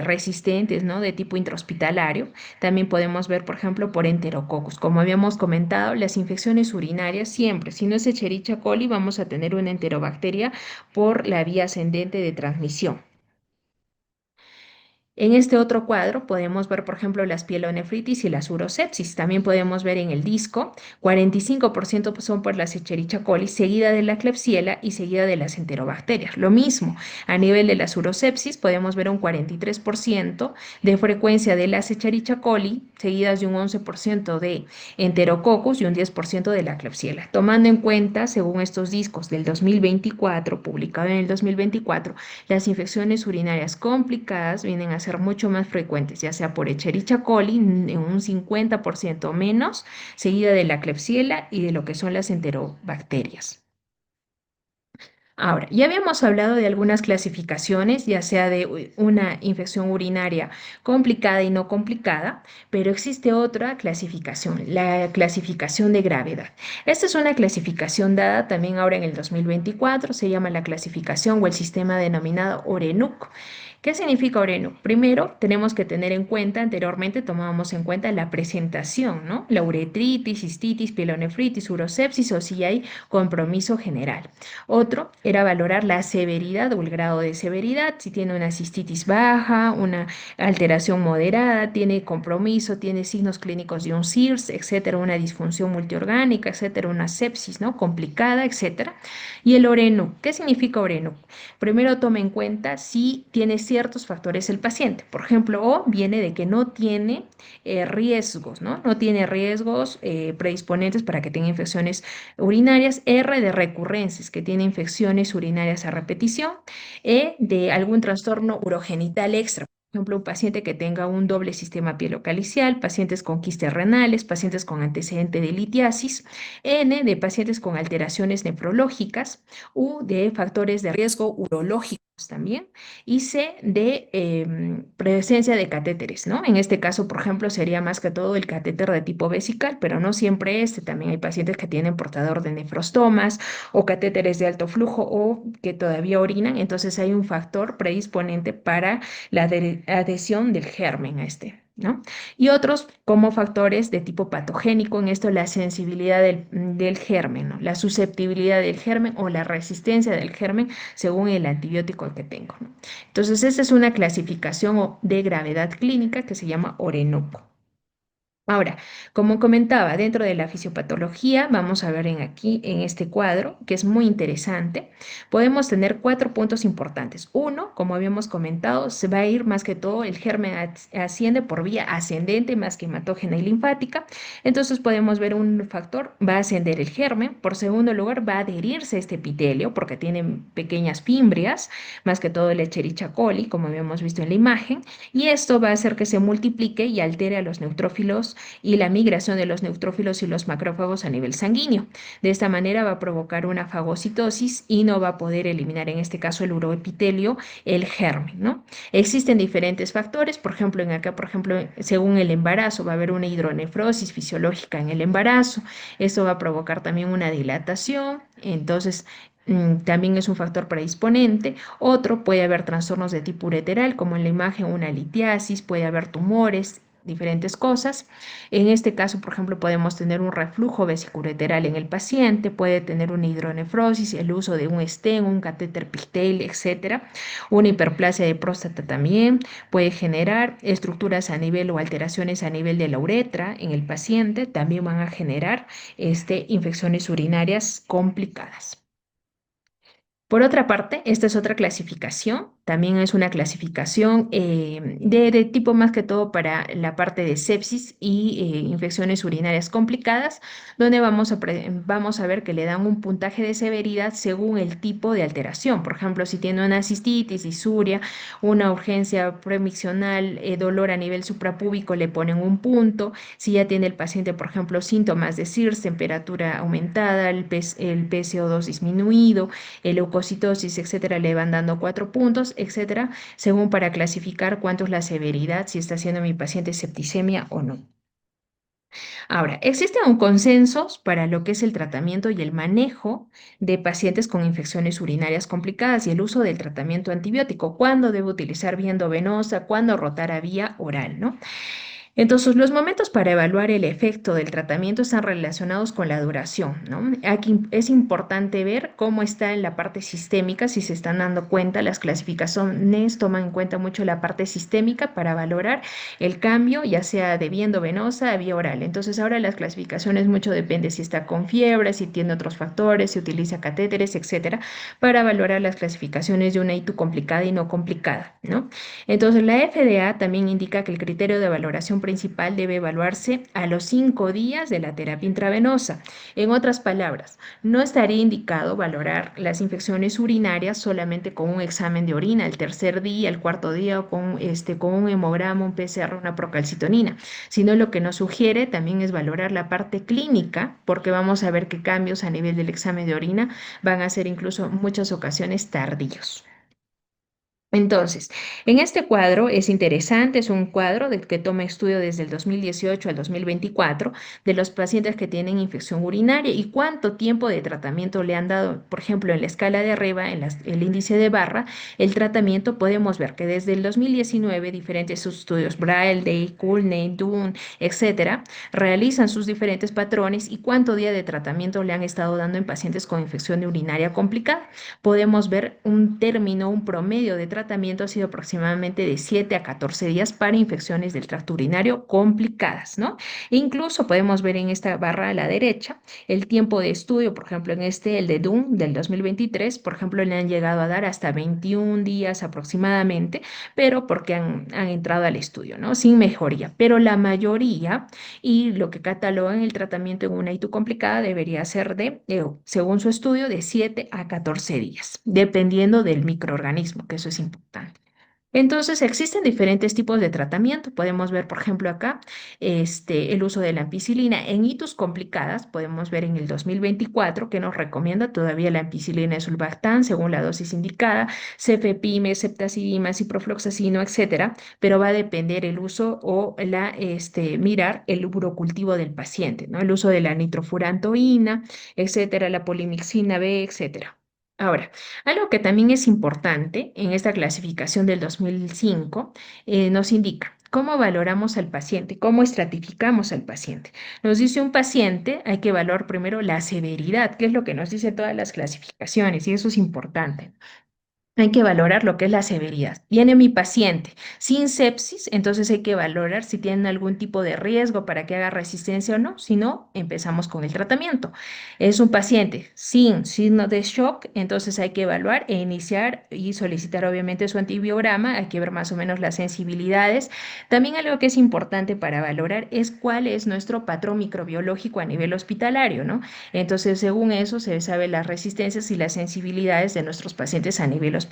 resistentes, ¿no? De tipo intrahospitalario. También podemos ver, por ejemplo, por Enterococcus. Como habíamos comentado, las infecciones urinarias siempre, si no es Escherichia coli, vamos a tener una enterobacteria por la vía ascendente de transmisión. En este otro cuadro podemos ver, por ejemplo, las pielonefritis y las urosepsis. También podemos ver en el disco, 45% son por la Escherichia coli, seguida de la Klebsiella y seguida de las enterobacterias. Lo mismo, a nivel de las urosepsis podemos ver un 43% de frecuencia de la Escherichia coli, seguidas de un 11% de Enterococcus y un 10% de la Klebsiella. Tomando en cuenta, según estos discos del 2024, publicado en el 2024, las infecciones urinarias complicadas vienen a ser mucho más frecuentes, ya sea por Escherichia coli en un 50% menos, seguida de la Klebsiella y de lo que son las enterobacterias. Ahora, ya habíamos hablado de algunas clasificaciones, ya sea de una infección urinaria complicada y no complicada, pero existe otra clasificación, la clasificación de gravedad. Esta es una clasificación dada también ahora en el 2024, se llama la clasificación o el sistema denominado ORENUC. ¿Qué significa ORENUC? Primero, tenemos que tener en cuenta, anteriormente tomábamos en cuenta la presentación, ¿no? La uretritis, cistitis, pielonefritis, urosepsis o si hay compromiso general. Otro era valorar la severidad o el grado de severidad, si tiene una cistitis baja, una alteración moderada, tiene compromiso, tiene signos clínicos de un SIRS, etcétera, una disfunción multiorgánica, etcétera, una sepsis, ¿no? Complicada, etcétera. Y el ORENU, ¿qué significa ORENU? Primero tome en cuenta si tiene ciertos factores el paciente. Por ejemplo, O viene de que no tiene riesgos, ¿no? No tiene riesgos predisponentes para que tenga infecciones urinarias, R de recurrencias, que tiene infecciones urinarias a repetición, E de algún trastorno urogenital extra. ejemplo, un paciente que tenga un doble sistema pielocalicial, pacientes con quistes renales, pacientes con antecedente de litiasis, N de pacientes con alteraciones nefrológicas u de factores de riesgo urológicos también, y C de presencia de catéteres, ¿no? En este caso, por ejemplo, sería más que todo el catéter de tipo vesical, pero no siempre este. También hay pacientes que tienen portador de nefrostomas o catéteres de alto flujo o que todavía orinan, entonces hay un factor predisponente para la adhesión del germen a este, ¿no? Y otros como factores de tipo patogénico, en esto la sensibilidad del germen, ¿no? La susceptibilidad del germen o la resistencia del germen según el antibiótico que tengo, ¿no? Entonces, esta es una clasificación de gravedad clínica que se llama Orenoco. Ahora, como comentaba, dentro de la fisiopatología, vamos a ver aquí en este cuadro, que es muy interesante, podemos tener cuatro puntos importantes. Uno, como habíamos comentado, se va a ir más que todo, el germen asciende por vía ascendente, más que hematógena y linfática. Entonces podemos ver un factor, va a ascender el germen. Por segundo lugar, va a adherirse a este epitelio porque tiene pequeñas fimbrias, más que todo el Escherichia coli, como habíamos visto en la imagen, y esto va a hacer que se multiplique y altere a los neutrófilos y la migración de los neutrófilos y los macrófagos a nivel sanguíneo. De esta manera va a provocar una fagocitosis y no va a poder eliminar, en este caso el uroepitelio, el germen, ¿no? Existen diferentes factores, por ejemplo, según el embarazo, va a haber una hidronefrosis fisiológica en el embarazo. Esto va a provocar también una dilatación, entonces también es un factor predisponente. Otro, puede haber trastornos de tipo ureteral, como en la imagen una litiasis, puede haber tumores, diferentes cosas. En este caso, por ejemplo, podemos tener un reflujo vesiculolateral en el paciente, puede tener una hidronefrosis, el uso de un stent, un catéter Pigtail, etcétera. Una hiperplasia de próstata también puede generar estructuras a nivel o alteraciones a nivel de la uretra en el paciente, también van a generar infecciones urinarias complicadas. Por otra parte, esta es otra clasificación, también es una clasificación de tipo más que todo para la parte de sepsis y infecciones urinarias complicadas, donde vamos a ver que le dan un puntaje de severidad según el tipo de alteración. Por ejemplo, si tiene una cistitis, disuria, una urgencia premiccional, dolor a nivel suprapúbico, le ponen un punto. Si ya tiene el paciente, por ejemplo, síntomas de CIRS, temperatura aumentada, el PCO2 disminuido, leucocitosis, etcétera, le van dando 4 puntos, etcétera, según para clasificar cuánto es la severidad, si está haciendo mi paciente septicemia o no. Ahora, existe un consenso para lo que es el tratamiento y el manejo de pacientes con infecciones urinarias complicadas y el uso del tratamiento antibiótico, cuándo debe utilizar vía endovenosa, cuándo rotar a vía oral, ¿no? Entonces, los momentos para evaluar el efecto del tratamiento están relacionados con la duración, ¿no? Aquí es importante ver cómo está en la parte sistémica, si se están dando cuenta, las clasificaciones toman en cuenta mucho la parte sistémica para valorar el cambio, ya sea de vía endovenosa a vía oral. Entonces, ahora las clasificaciones mucho depende si está con fiebre, si tiene otros factores, si utiliza catéteres, etcétera, para valorar las clasificaciones de una ITU complicada y no complicada, ¿no? Entonces, la FDA también indica que el criterio de valoración principal debe evaluarse a los 5 días de la terapia intravenosa. En otras palabras, no estaría indicado valorar las infecciones urinarias solamente con un examen de orina el tercer día, el cuarto día o con un hemograma, un PCR, una procalcitonina, sino lo que nos sugiere también es valorar la parte clínica, porque vamos a ver qué cambios a nivel del examen de orina van a ser incluso en muchas ocasiones tardíos. Entonces, en este cuadro es interesante, es un cuadro del que toma estudio desde el 2018 al 2024 de los pacientes que tienen infección urinaria y cuánto tiempo de tratamiento le han dado. Por ejemplo, en la escala de arriba, en el índice de barra, el tratamiento podemos ver que desde el 2019 diferentes estudios, Braille, Day, Coolney, Dunn, etcétera, realizan sus diferentes patrones y cuánto día de tratamiento le han estado dando en pacientes con infección urinaria complicada. Podemos ver un término, un promedio de tratamiento ha sido aproximadamente de 7 a 14 días para infecciones del tracto urinario complicadas, ¿no? Incluso podemos ver en esta barra a la derecha el tiempo de estudio, por ejemplo, en el de Dunn del 2023, por ejemplo, le han llegado a dar hasta 21 días aproximadamente, pero porque han entrado al estudio, ¿no? Sin mejoría, pero la mayoría y lo que catalogan el tratamiento en una ITU complicada debería ser según su estudio, de 7 a 14 días, dependiendo del microorganismo, que eso es importante. Entonces, existen diferentes tipos de tratamiento. Podemos ver, por ejemplo, acá el uso de la ampicilina en hitos complicadas. Podemos ver en el 2024 que nos recomienda todavía la ampicilina y sulbactam según la dosis indicada, cefepime, ceftazidima, ciprofloxacino, etcétera. Pero va a depender el uso o mirar el urocultivo del paciente, ¿no? El uso de la nitrofurantoína, etcétera, la polimixina B, etcétera. Ahora, algo que también es importante en esta clasificación del 2005 nos indica cómo valoramos al paciente, cómo estratificamos al paciente. Nos dice un paciente, hay que evaluar primero la severidad, que es lo que nos dice todas las clasificaciones, y eso es importante. Hay que valorar lo que es la severidad. Viene mi paciente sin sepsis, entonces hay que valorar si tienen algún tipo de riesgo para que haga resistencia o no. Si no, empezamos con el tratamiento. Es un paciente sin signo de shock, entonces hay que evaluar e iniciar y solicitar obviamente su antibiograma. Hay que ver más o menos las sensibilidades. También algo que es importante para valorar es cuál es nuestro patrón microbiológico a nivel hospitalario, ¿no? Entonces, según eso, se sabe las resistencias y las sensibilidades de nuestros pacientes a nivel hospitalario.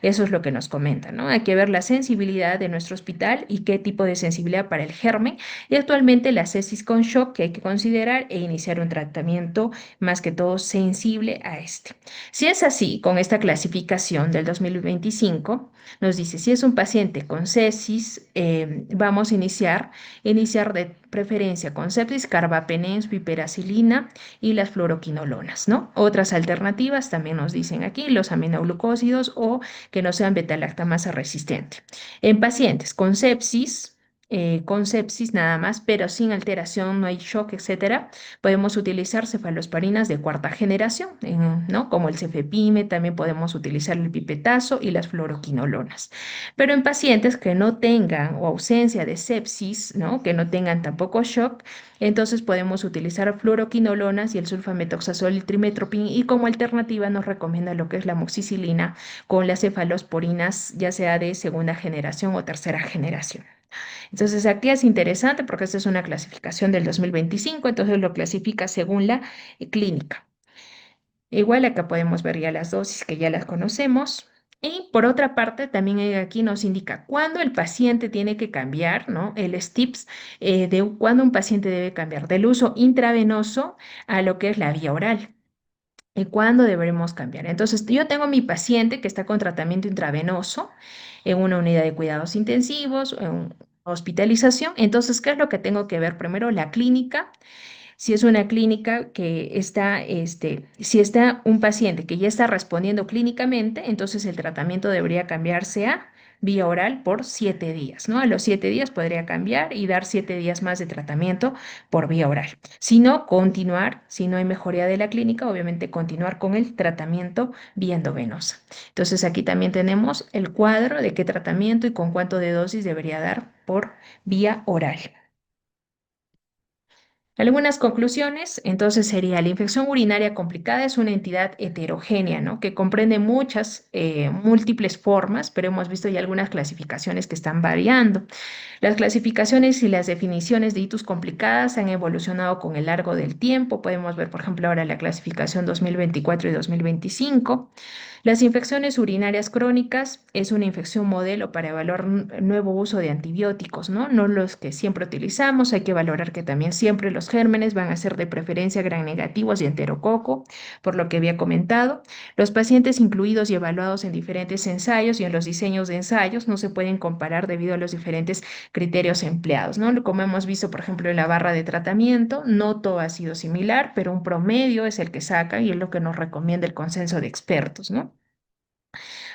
Eso es lo que nos comentan, ¿no? Hay que ver la sensibilidad de nuestro hospital y qué tipo de sensibilidad para el germen y actualmente la sepsis con shock que hay que considerar e iniciar un tratamiento más que todo sensible a este. Si es así, con esta clasificación del 2025, nos dice si es un paciente con sepsis, vamos a iniciar de preferencia con sepsis, carbapenens, piperacilina y las fluoroquinolonas, ¿no? Otras alternativas también nos dicen aquí, los aminoglucósidos o que no sean beta-lactamasa resistente. En pacientes con sepsis nada más, pero sin alteración, no hay shock, etcétera, podemos utilizar cefalosporinas de cuarta generación, ¿no? Como el cefepime, también podemos utilizar el pipetazo y las fluoroquinolonas. Pero en pacientes que no tengan o ausencia de sepsis, ¿no? Que no tengan tampoco shock, entonces podemos utilizar fluoroquinolonas y el sulfametoxazol y trimetoprim y como alternativa nos recomienda lo que es la amoxicilina con las cefalosporinas, ya sea de segunda generación o tercera generación. Entonces aquí es interesante porque esta es una clasificación del 2025, entonces lo clasifica según la clínica. Igual acá podemos ver ya las dosis que ya las conocemos. Y por otra parte, también aquí nos indica cuándo el paciente tiene que cambiar, ¿no? El STIPS de cuándo un paciente debe cambiar del uso intravenoso a lo que es la vía oral. ¿Y cuándo deberemos cambiar? Entonces, yo tengo mi paciente que está con tratamiento intravenoso en una unidad de cuidados intensivos, en hospitalización. Entonces, ¿qué es lo que tengo que ver? Primero, la clínica si es una clínica que está, si está un paciente que ya está respondiendo clínicamente, entonces el tratamiento debería cambiarse a vía oral por 7 días, ¿no? A los 7 días podría cambiar y dar 7 días más de tratamiento por vía oral. Si no, continuar, si no hay mejoría de la clínica, obviamente continuar con el tratamiento vía endovenosa. Entonces aquí también tenemos el cuadro de qué tratamiento y con cuánto de dosis debería dar por vía oral. Algunas conclusiones, entonces sería la infección urinaria complicada es una entidad heterogénea, ¿no? Que comprende muchas, múltiples formas, pero hemos visto ya algunas clasificaciones que están variando. Las clasificaciones y las definiciones de itus complicadas han evolucionado con el largo del tiempo. Podemos ver, por ejemplo, ahora la clasificación 2024 y 2025. Las infecciones urinarias crónicas es una infección modelo para evaluar nuevo uso de antibióticos, ¿no? No los que siempre utilizamos. Hay que valorar que también siempre los gérmenes van a ser de preferencia gram negativos y enterococo, por lo que había comentado. Los pacientes incluidos y evaluados en diferentes ensayos y en los diseños de ensayos no se pueden comparar debido a los diferentes criterios empleados, ¿no? Como hemos visto, por ejemplo, en la barra de tratamiento, no todo ha sido similar, pero un promedio es el que saca y es lo que nos recomienda el consenso de expertos, ¿no?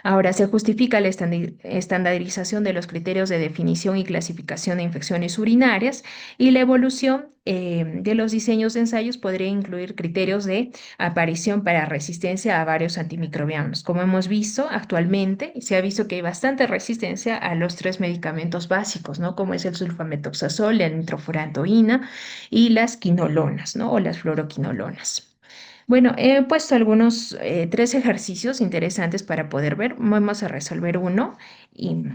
Ahora, se justifica la estandarización de los criterios de definición y clasificación de infecciones urinarias y la evolución de los diseños de ensayos podría incluir criterios de aparición para resistencia a varios antimicrobianos. Como hemos visto actualmente, se ha visto que hay bastante resistencia a los tres medicamentos básicos, ¿no? Como es el sulfametoxazol, la nitrofurantoína y las quinolonas, ¿no? O las fluoroquinolonas. Bueno, he puesto algunos 3 ejercicios interesantes para poder ver. Vamos a resolver uno y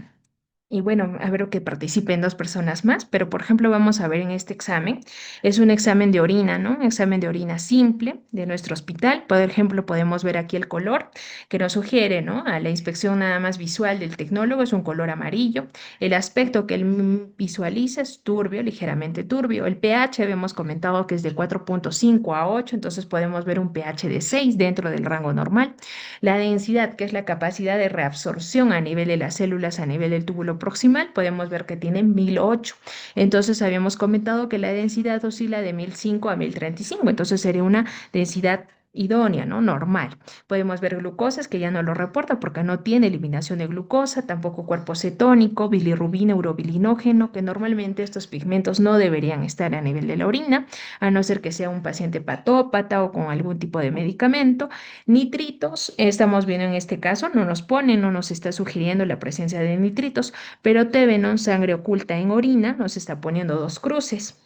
Y bueno, a ver que participen dos personas más, pero por ejemplo vamos a ver en este examen, es un examen de orina, ¿no? Un examen de orina simple de nuestro hospital. Por ejemplo, podemos ver aquí el color que nos sugiere, ¿no? A la inspección nada más visual del tecnólogo es un color amarillo. El aspecto que él visualiza es turbio, ligeramente turbio. El pH habíamos comentado que es de 4,5 a 8, entonces podemos ver un pH de 6 dentro del rango normal. La densidad, que es la capacidad de reabsorción a nivel de las células, a nivel del túbulo proximal, podemos ver que tiene 1008. Entonces habíamos comentado que la densidad oscila de 1005 a 1035, entonces sería una densidad idónea, ¿no? Normal. Podemos ver glucosas que ya no lo reporta porque no tiene eliminación de glucosa, tampoco cuerpo cetónico, bilirrubina, urobilinógeno, que normalmente estos pigmentos no deberían estar a nivel de la orina, a no ser que sea un paciente patópata o con algún tipo de medicamento. Nitritos, estamos viendo en este caso, no nos pone, no nos está sugiriendo la presencia de nitritos, pero Tevenon, sangre oculta en orina, nos está poniendo dos cruces.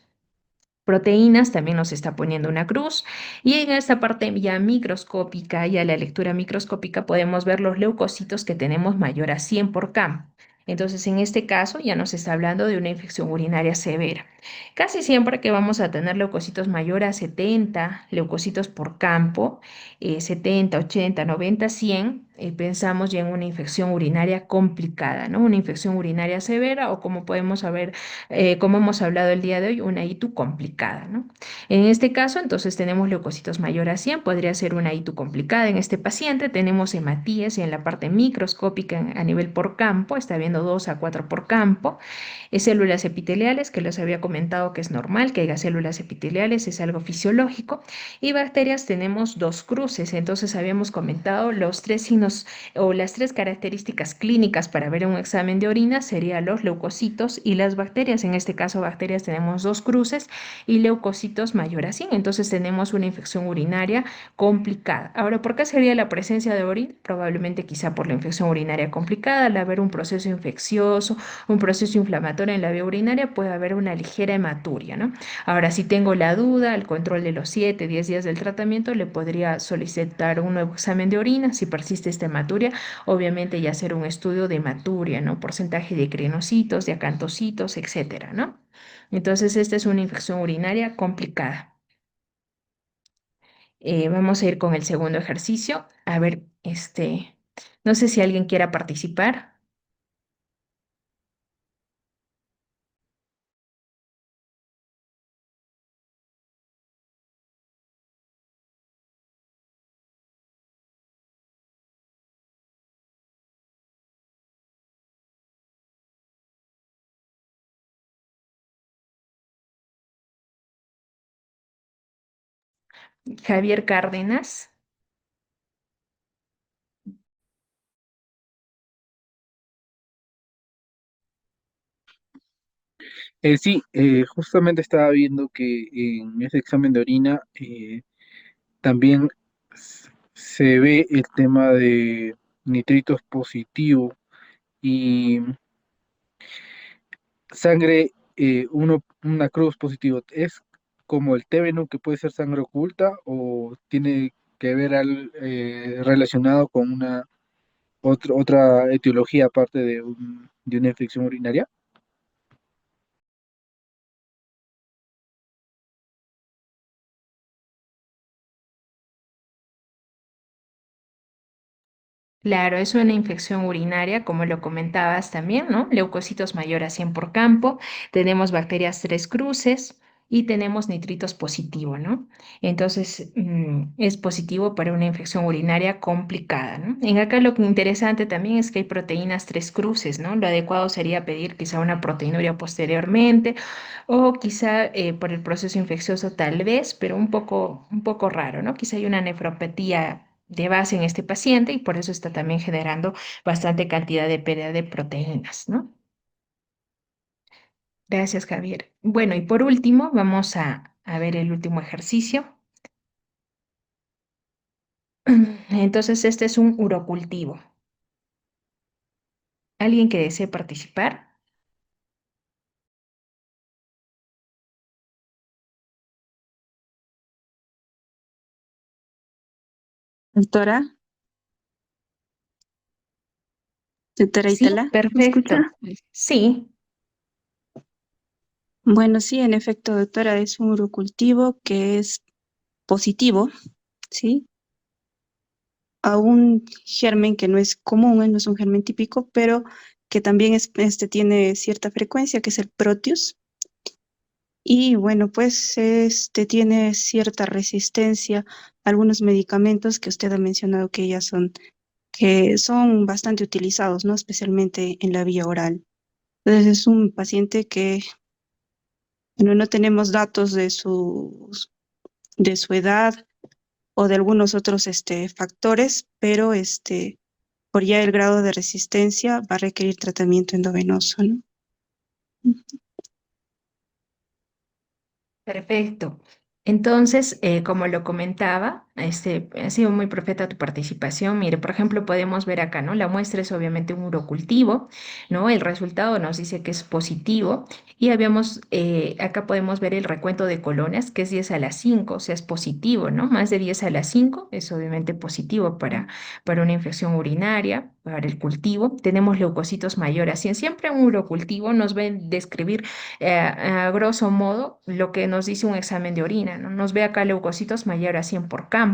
Proteínas también nos está poniendo una cruz y en esta parte ya microscópica, ya la lectura microscópica, podemos ver los leucocitos que tenemos mayor a 100 por campo. Entonces, en este caso ya nos está hablando de una infección urinaria severa. Casi siempre que vamos a tener leucocitos mayor a 70 leucocitos por campo, 70, 80, 90, 100, pensamos ya en una infección urinaria complicada, ¿no? Una infección urinaria severa o como podemos saber, como hemos hablado el día de hoy, una ITU complicada, ¿no? En este caso, entonces tenemos leucocitos mayor a 100, podría ser una ITU complicada. En este paciente tenemos hematíes y en la parte microscópica a nivel por campo, está viendo 2 a 4 por campo. Células epiteliales, que les había comentado que es normal que haya células epiteliales, es algo fisiológico. Y bacterias tenemos dos cruces, entonces habíamos comentado los tres signos o las tres características clínicas para ver un examen de orina serían los leucocitos y las bacterias. En este caso, bacterias tenemos dos cruces y leucocitos mayor a 100. Entonces tenemos una infección urinaria complicada. Ahora, ¿por qué sería la presencia de orina? Probablemente quizá por la infección urinaria complicada, al haber un proceso infeccioso, un proceso inflamatorio en la vía urinaria, puede haber una ligera hematuria, ¿no? Ahora, si tengo la duda, al control de los 7, 10 días del tratamiento, le podría solicitar un nuevo examen de orina. Si persiste esta hematuria, obviamente ya hacer un estudio de hematuria, ¿no? Porcentaje de crinocitos, de acantocitos, etcétera, ¿no? Entonces, esta es una infección urinaria complicada. Vamos a ir con el segundo ejercicio. A ver, no sé si alguien quiera participar. Javier Cárdenas. Sí, justamente estaba viendo que en ese examen de orina también se ve el tema de nitritos positivo y sangre, una cruz positivo. ¿Es como el TB, que puede ser sangre oculta o tiene que ver relacionado con otra etiología aparte de una infección urinaria? Claro, es una infección urinaria, como lo comentabas también, ¿no? Leucocitos mayor a 100 por campo, tenemos bacterias tres cruces y tenemos nitritos positivo, ¿no? Entonces, es positivo para una infección urinaria complicada, ¿no? En acá lo que interesante también es que hay proteínas tres cruces, ¿no? Lo adecuado sería pedir quizá una proteinuria posteriormente o quizá por el proceso infeccioso tal vez, pero un poco raro, ¿no? Quizá hay una nefropatía de base en este paciente y por eso está también generando bastante cantidad de pérdida de proteínas, ¿no? Gracias, Javier. Bueno, y por último, vamos a ver el último ejercicio. Entonces, este es un urocultivo. ¿Alguien que desee participar? Doctora, Doctora Sí, Itala, ¿me escucha? perfecto. Sí, Bueno, sí, en efecto, doctora, es un urocultivo que es positivo, ¿sí? A un germen que no es común, no es un germen típico, pero que también tiene cierta frecuencia, que es el Proteus. Y bueno, pues tiene cierta resistencia a algunos medicamentos que usted ha mencionado que son bastante utilizados, ¿no? Especialmente en la vía oral. Entonces es un paciente que bueno, no tenemos datos de su edad o de algunos otros factores, pero por ya el grado de resistencia va a requerir tratamiento endovenoso, ¿no? perfecto. Entonces, como lo comentaba, ha sido muy perfecta tu participación. Mire, por ejemplo, podemos ver acá, ¿no? La muestra es obviamente un urocultivo, ¿no? El resultado nos dice que es positivo y acá podemos ver el recuento de colonias, que es 10 a la 5, o sea, es positivo, ¿no? Más de 10 a la 5 es obviamente positivo para una infección urinaria, para el cultivo. Tenemos leucocitos mayores. Y siempre un urocultivo nos ven describir a grosso modo lo que nos dice un examen de orina, ¿no? Nos ve acá leucocitos mayor a 100 por campo,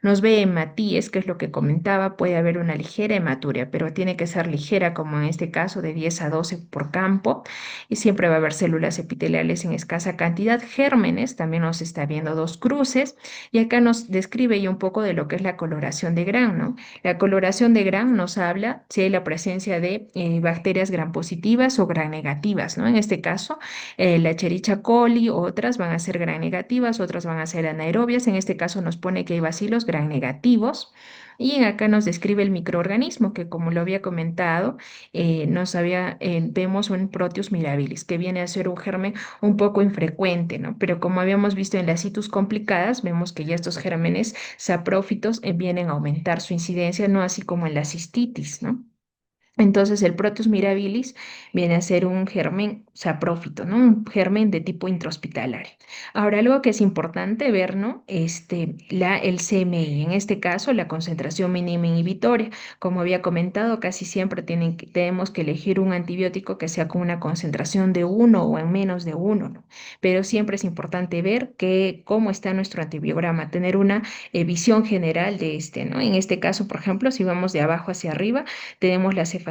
nos ve hematíes, que es lo que comentaba, puede haber una ligera hematuria, pero tiene que ser ligera, como en este caso, de 10 a 12 por campo, y siempre va a haber células epiteliales en escasa cantidad, gérmenes, también nos está viendo dos cruces, y acá nos describe ya un poco de lo que es la coloración de Gram, ¿no? La coloración de Gram nos habla si hay la presencia de bacterias gram positivas o gram negativas, ¿no? En este caso, la Escherichia coli, otras van a ser gram negativas, otras van a ser anaerobias. En este caso nos pone que hay bacilos gram negativos. Y acá nos describe el microorganismo que, como lo había comentado, vemos un Proteus mirabilis, que viene a ser un germen un poco infrecuente, ¿no? Pero como habíamos visto en las citus complicadas, vemos que ya estos gérmenes saprófitos vienen a aumentar su incidencia, no así como en la cistitis, ¿no? Entonces, el Proteus mirabilis viene a ser un germen saprófito, ¿no? Un germen de tipo intrahospitalario. Ahora, algo que es importante ver, ¿no? El CMI, en este caso, la concentración mínima inhibitoria. Como había comentado, casi siempre tenemos que elegir un antibiótico que sea con una concentración de uno o en menos de uno, ¿no? Pero siempre es importante ver cómo está nuestro antibiograma, tener una visión general de ¿no? En este caso, por ejemplo, si vamos de abajo hacia arriba, tenemos la cefazolina.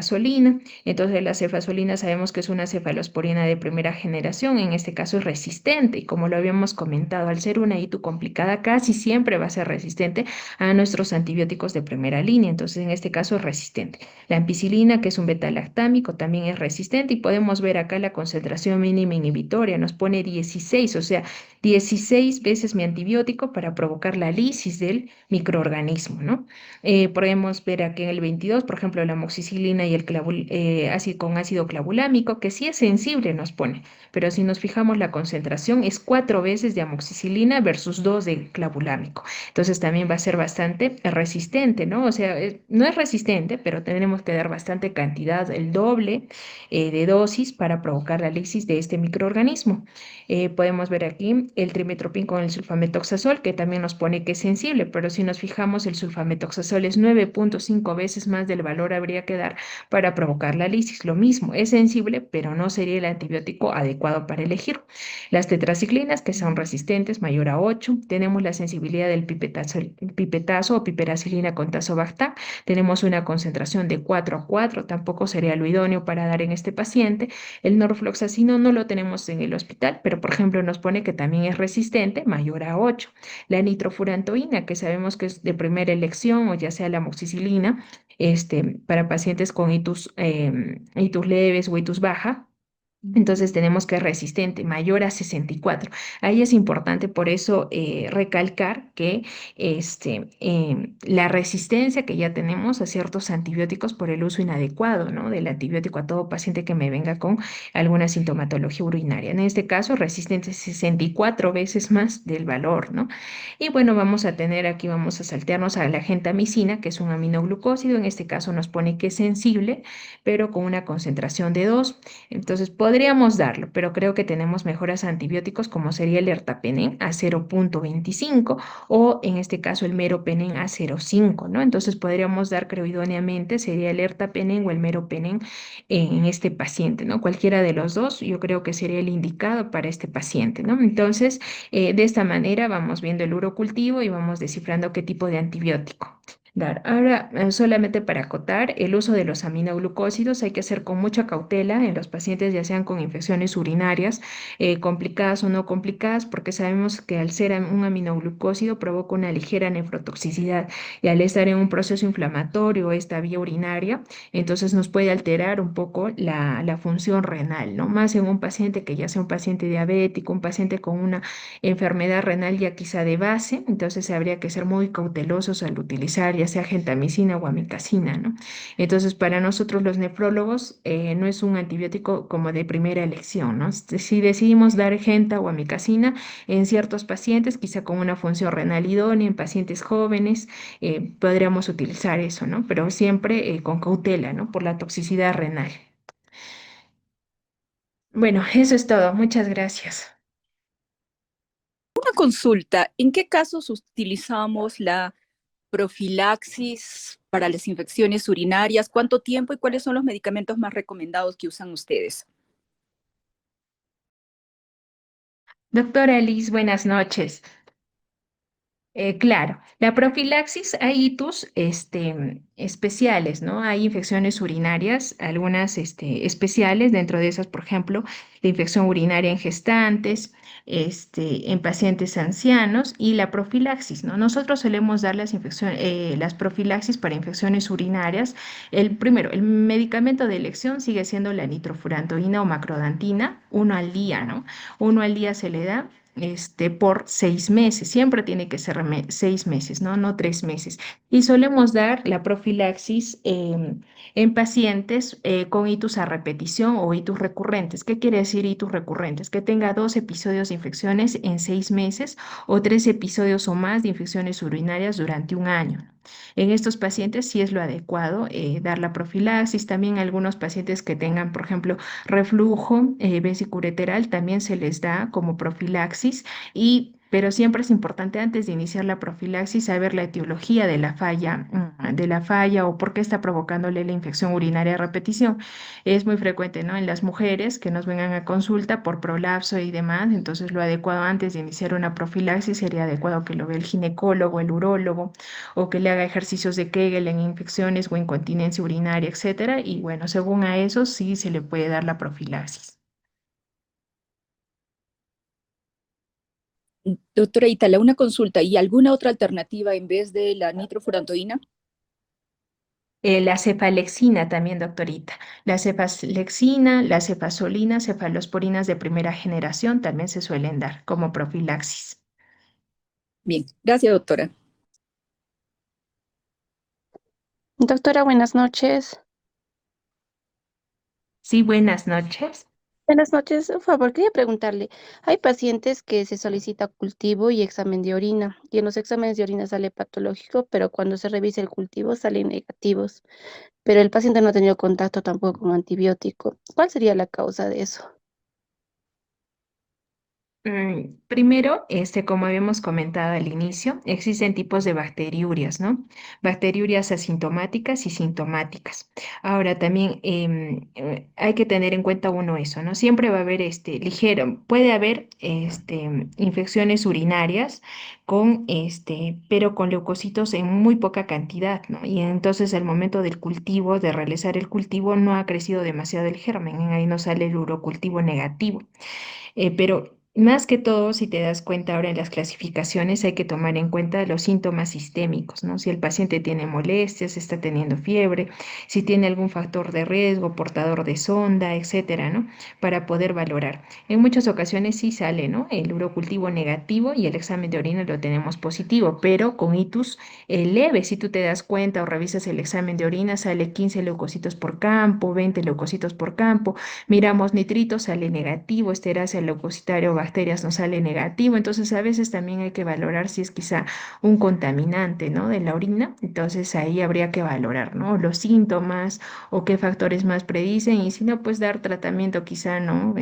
Entonces, la cefazolina sabemos que es una cefalosporina de primera generación, en este caso es resistente, y como lo habíamos comentado, al ser una ITU complicada, casi siempre va a ser resistente a nuestros antibióticos de primera línea, entonces en este caso es resistente. La ampicilina, que es un beta-lactámico, también es resistente, y podemos ver acá la concentración mínima inhibitoria, nos pone 16, o sea, 16 veces mi antibiótico para provocar la lisis del microorganismo, ¿no? Podemos ver aquí en el 22, por ejemplo, la amoxicilina y con ácido clavulámico, que sí es sensible, nos pone, pero si nos fijamos la concentración es 4 veces de amoxicilina versus 2 de clavulámico. Entonces también va a ser bastante resistente, ¿no? O sea, no es resistente, pero tendremos que dar bastante cantidad, el doble de dosis para provocar la lisis de este microorganismo. Podemos ver aquí el trimetoprim con el sulfametoxazol, que también nos pone que es sensible, pero si nos fijamos, el sulfametoxazol es 9.5 veces más del valor habría que dar para provocar la lisis. Lo mismo, es sensible, pero no sería el antibiótico adecuado para elegir. Las tetraciclinas, que son resistentes, mayor a 8. Tenemos la sensibilidad del pipetazo o piperacilina con tazobactam. Tenemos una concentración de 4 a 4, tampoco sería lo idóneo para dar en este paciente. El norfloxacino no lo tenemos en el hospital, pero por ejemplo nos pone que también es resistente, mayor a 8. La nitrofurantoína, que sabemos que es de primera elección, o ya sea la amoxicilina, para pacientes con itus leves o itus baja, entonces tenemos que es resistente, mayor a 64. Ahí es importante por eso recalcar que la resistencia que ya tenemos a ciertos antibióticos por el uso inadecuado, ¿no? Del antibiótico a todo paciente que me venga con alguna sintomatología urinaria. En este caso, resistente 64 veces más del valor, ¿no? Y bueno, vamos a saltearnos a la gentamicina, que es un aminoglucósido. En este caso nos pone que es sensible, pero con una concentración de 2. Entonces, Podríamos darlo, pero creo que tenemos mejores antibióticos como sería el ertapenem a 0,25 o en este caso el meropenem a 0,5, ¿no? Entonces podríamos dar, creo idóneamente, sería el ertapenem o el meropenem en este paciente, ¿no? Cualquiera de los dos, yo creo que sería el indicado para este paciente, ¿no? Entonces, de esta manera vamos viendo el urocultivo y vamos descifrando qué tipo de antibiótico dar. Ahora, solamente para acotar, el uso de los aminoglucósidos hay que hacer con mucha cautela en los pacientes, ya sean con infecciones urinarias, complicadas o no complicadas, porque sabemos que al ser un aminoglucósido provoca una ligera nefrotoxicidad y al estar en un proceso inflamatorio, esta vía urinaria, entonces nos puede alterar un poco la función renal, ¿no? Más en un paciente que ya sea un paciente diabético, un paciente con una enfermedad renal ya quizá de base, entonces habría que ser muy cautelosos al utilizar ya sea gentamicina o amikacina, ¿no? Entonces, para nosotros los nefrólogos no es un antibiótico como de primera elección, ¿no? Si decidimos dar genta o amikacina en ciertos pacientes, quizá con una función renal idónea, en pacientes jóvenes, podríamos utilizar eso, ¿no? Pero siempre con cautela, ¿no? Por la toxicidad renal. Bueno, eso es todo. Muchas gracias. Una consulta, ¿en qué casos utilizamos la profilaxis para las infecciones urinarias? ¿Cuánto tiempo y cuáles son los medicamentos más recomendados que usan ustedes? Doctora Liz, buenas noches. Claro, la profilaxis hay hitos especiales, ¿no? Hay infecciones urinarias, algunas especiales, dentro de esas, por ejemplo, la infección urinaria en gestantes, en pacientes ancianos y la profilaxis, ¿no? Nosotros solemos dar las profilaxis para infecciones urinarias. El medicamento de elección sigue siendo la nitrofurantoína o macrodantina, uno al día, ¿no? Uno al día se le da por 6 meses. Siempre tiene que ser 6 meses, ¿no? No 3 meses. Y solemos dar la profilaxis en pacientes con itus a repetición o itus recurrentes. ¿Qué quiere decir itus recurrentes? Que tenga 2 episodios de infecciones en 6 meses o 3 episodios o más de infecciones urinarias durante un año. En estos pacientes sí es lo adecuado dar la profilaxis. También algunos pacientes que tengan, por ejemplo, reflujo vesicureteral también se les da como profilaxis pero siempre es importante antes de iniciar la profilaxis saber la etiología de la falla o por qué está provocándole la infección urinaria a repetición. Es muy frecuente, ¿no? En las mujeres que nos vengan a consulta por prolapso y demás, entonces lo adecuado antes de iniciar una profilaxis sería adecuado que lo vea el ginecólogo, el urólogo o que le haga ejercicios de Kegel en infecciones o incontinencia urinaria, etcétera. Y bueno, según a eso sí se le puede dar la profilaxis. Doctora Itala, una consulta, ¿y alguna otra alternativa en vez de la nitrofurantoína? La cefalexina también, doctorita. La cefalexina, la cefazolina, cefalosporinas de primera generación también se suelen dar como profilaxis. Bien, gracias, doctora. Doctora, buenas noches. Sí, buenas noches. Buenas noches, por favor, quería preguntarle, hay pacientes que se solicita cultivo y examen de orina, y en los exámenes de orina sale patológico, pero cuando se revisa el cultivo salen negativos, pero el paciente no ha tenido contacto tampoco con antibiótico. ¿Cuál sería la causa de eso? Primero, como habíamos comentado al inicio, existen tipos de bacteriurias, ¿no? Bacteriurias asintomáticas y sintomáticas. Ahora, también hay que tener en cuenta uno eso, ¿no? Siempre va a haber puede haber infecciones urinarias pero con leucocitos en muy poca cantidad, ¿no? Y entonces al momento del cultivo, de realizar el cultivo, no ha crecido demasiado el germen, ahí no sale el urocultivo negativo. Pero más que todo, si te das cuenta ahora en las clasificaciones, hay que tomar en cuenta los síntomas sistémicos, ¿no? Si el paciente tiene molestias, está teniendo fiebre, si tiene algún factor de riesgo, portador de sonda, etcétera, ¿no? Para poder valorar. En muchas ocasiones sí sale, ¿no? El urocultivo negativo y el examen de orina lo tenemos positivo, pero con itus leve. Si tú te das cuenta o revisas el examen de orina, sale 15 leucocitos por campo, 20 leucocitos por campo. Miramos nitrito, sale negativo, esterasa leucocitario bacterias nos sale negativo, entonces a veces también hay que valorar si es quizá un contaminante, ¿no? De la orina, entonces ahí habría que valorar, ¿no? Los síntomas o qué factores más predicen y si no, pues dar tratamiento quizá, ¿no?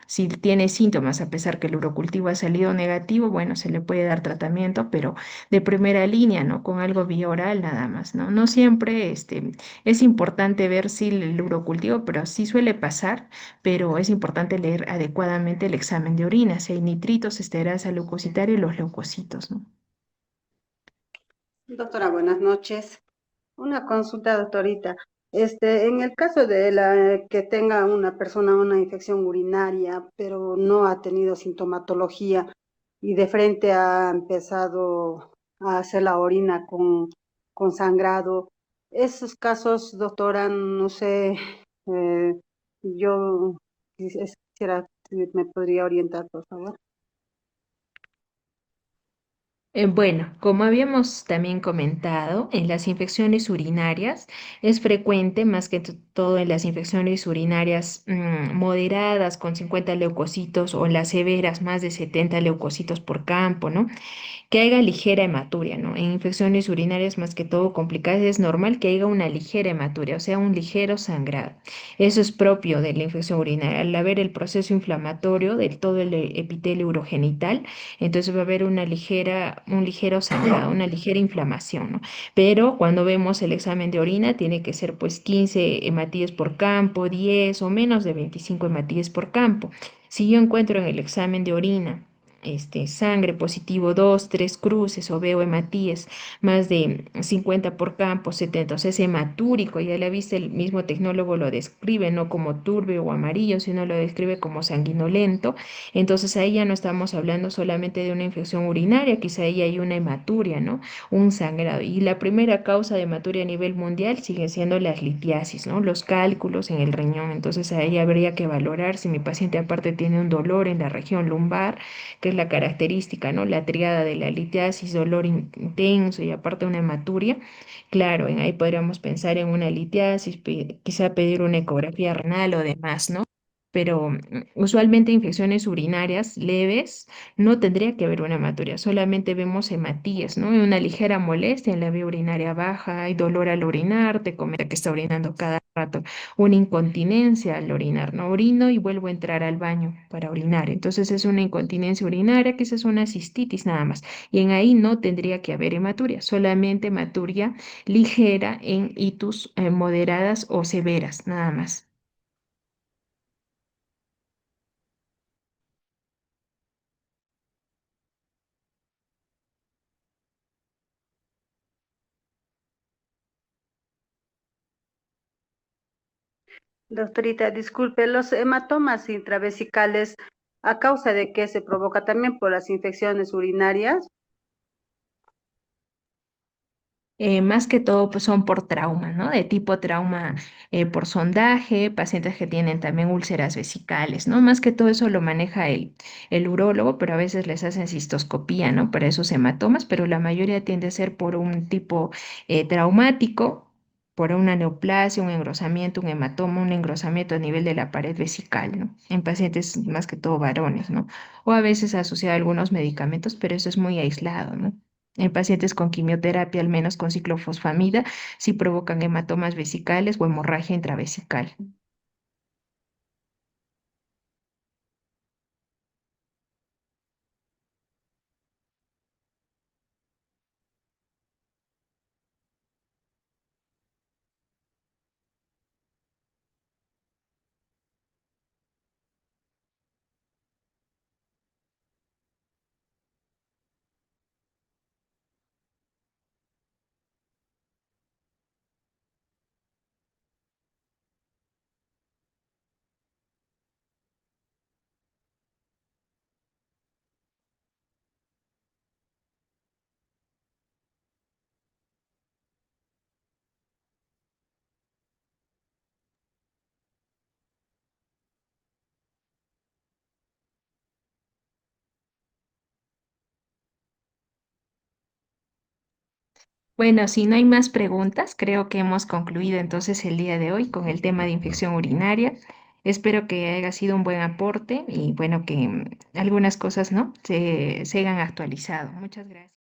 Si tiene síntomas, a pesar que el urocultivo ha salido negativo, bueno, se le puede dar tratamiento, pero de primera línea, ¿no? Con algo vía oral nada más, ¿no? No siempre, es importante ver si el urocultivo, pero sí suele pasar, pero es importante leer adecuadamente el examen de orina, si hay nitritos, esterasa leucocitaria y los leucocitos, ¿no? Doctora, buenas noches. Una consulta, doctorita. En el caso de la que tenga una persona una infección urinaria, pero no ha tenido sintomatología y de frente ha empezado a hacer la orina con sangrado, esos casos, doctora, no sé, eh, yo quisiera si me podría orientar, por favor. Bueno, como habíamos también comentado, en las infecciones urinarias es frecuente, más que todo en las infecciones urinarias moderadas con 50 leucocitos o las severas más de 70 leucocitos por campo, ¿no? Que haya ligera hematuria, ¿no? En infecciones urinarias más que todo complicadas es normal que haya una ligera hematuria, o sea, un ligero sangrado. Eso es propio de la infección urinaria. Al haber el proceso inflamatorio del todo el epitelio urogenital, entonces va a haber un ligero sangrado, una ligera inflamación, ¿no? Pero cuando vemos el examen de orina, tiene que ser pues 15 hematíes por campo, 10 o menos de 25 hematíes por campo. Si yo encuentro en el examen de orina sangre positivo 2 3 cruces o veo hematíes más de 50 por campo, 70, o sea, es hematúrico, ya la viste, el mismo tecnólogo lo describe no como turbio o amarillo, sino lo describe como sanguinolento, entonces ahí ya no estamos hablando solamente de una infección urinaria, quizá ahí hay una hematuria, ¿no? Un sangrado. Y la primera causa de hematuria a nivel mundial sigue siendo las litiasis, ¿no? Los cálculos en el riñón, entonces ahí habría que valorar si mi paciente aparte tiene un dolor en la región lumbar, que es la característica, ¿no? La triada de la litiasis, dolor intenso y aparte una hematuria. Claro, en ahí podríamos pensar en una litiasis, quizá pedir una ecografía renal o demás, ¿no? Pero usualmente infecciones urinarias leves no tendría que haber una hematuria, solamente vemos hematías, ¿no? Y una ligera molestia en la vía urinaria baja, hay dolor al orinar, te comenta que está orinando cada rato, una incontinencia al orinar, ¿no? Orino y vuelvo a entrar al baño para orinar, entonces es una incontinencia urinaria, quizás es una cistitis nada más, y en ahí no tendría que haber hematuria, solamente hematuria ligera en itus moderadas o severas, nada más. Doctorita, disculpe, los hematomas intravesicales, ¿a causa de qué se provoca? También por las infecciones urinarias. Más que todo pues son por trauma, ¿no? De tipo trauma por sondaje, pacientes que tienen también úlceras vesicales, ¿no? Más que todo eso lo maneja el urólogo, pero a veces les hacen cistoscopía, ¿no? Para esos hematomas, pero la mayoría tiende a ser por un tipo traumático, por una neoplasia, un engrosamiento, un hematoma, un engrosamiento a nivel de la pared vesical, ¿no? En pacientes más que todo varones, ¿no? O a veces asociado a algunos medicamentos, pero eso es muy aislado, ¿no? En pacientes con quimioterapia, al menos con ciclofosfamida, sí provocan hematomas vesicales o hemorragia intravesical. Bueno, si no hay más preguntas, creo que hemos concluido entonces el día de hoy con el tema de infección urinaria. Espero que haya sido un buen aporte y bueno, que algunas cosas, ¿no? Se hayan actualizado. Muchas gracias.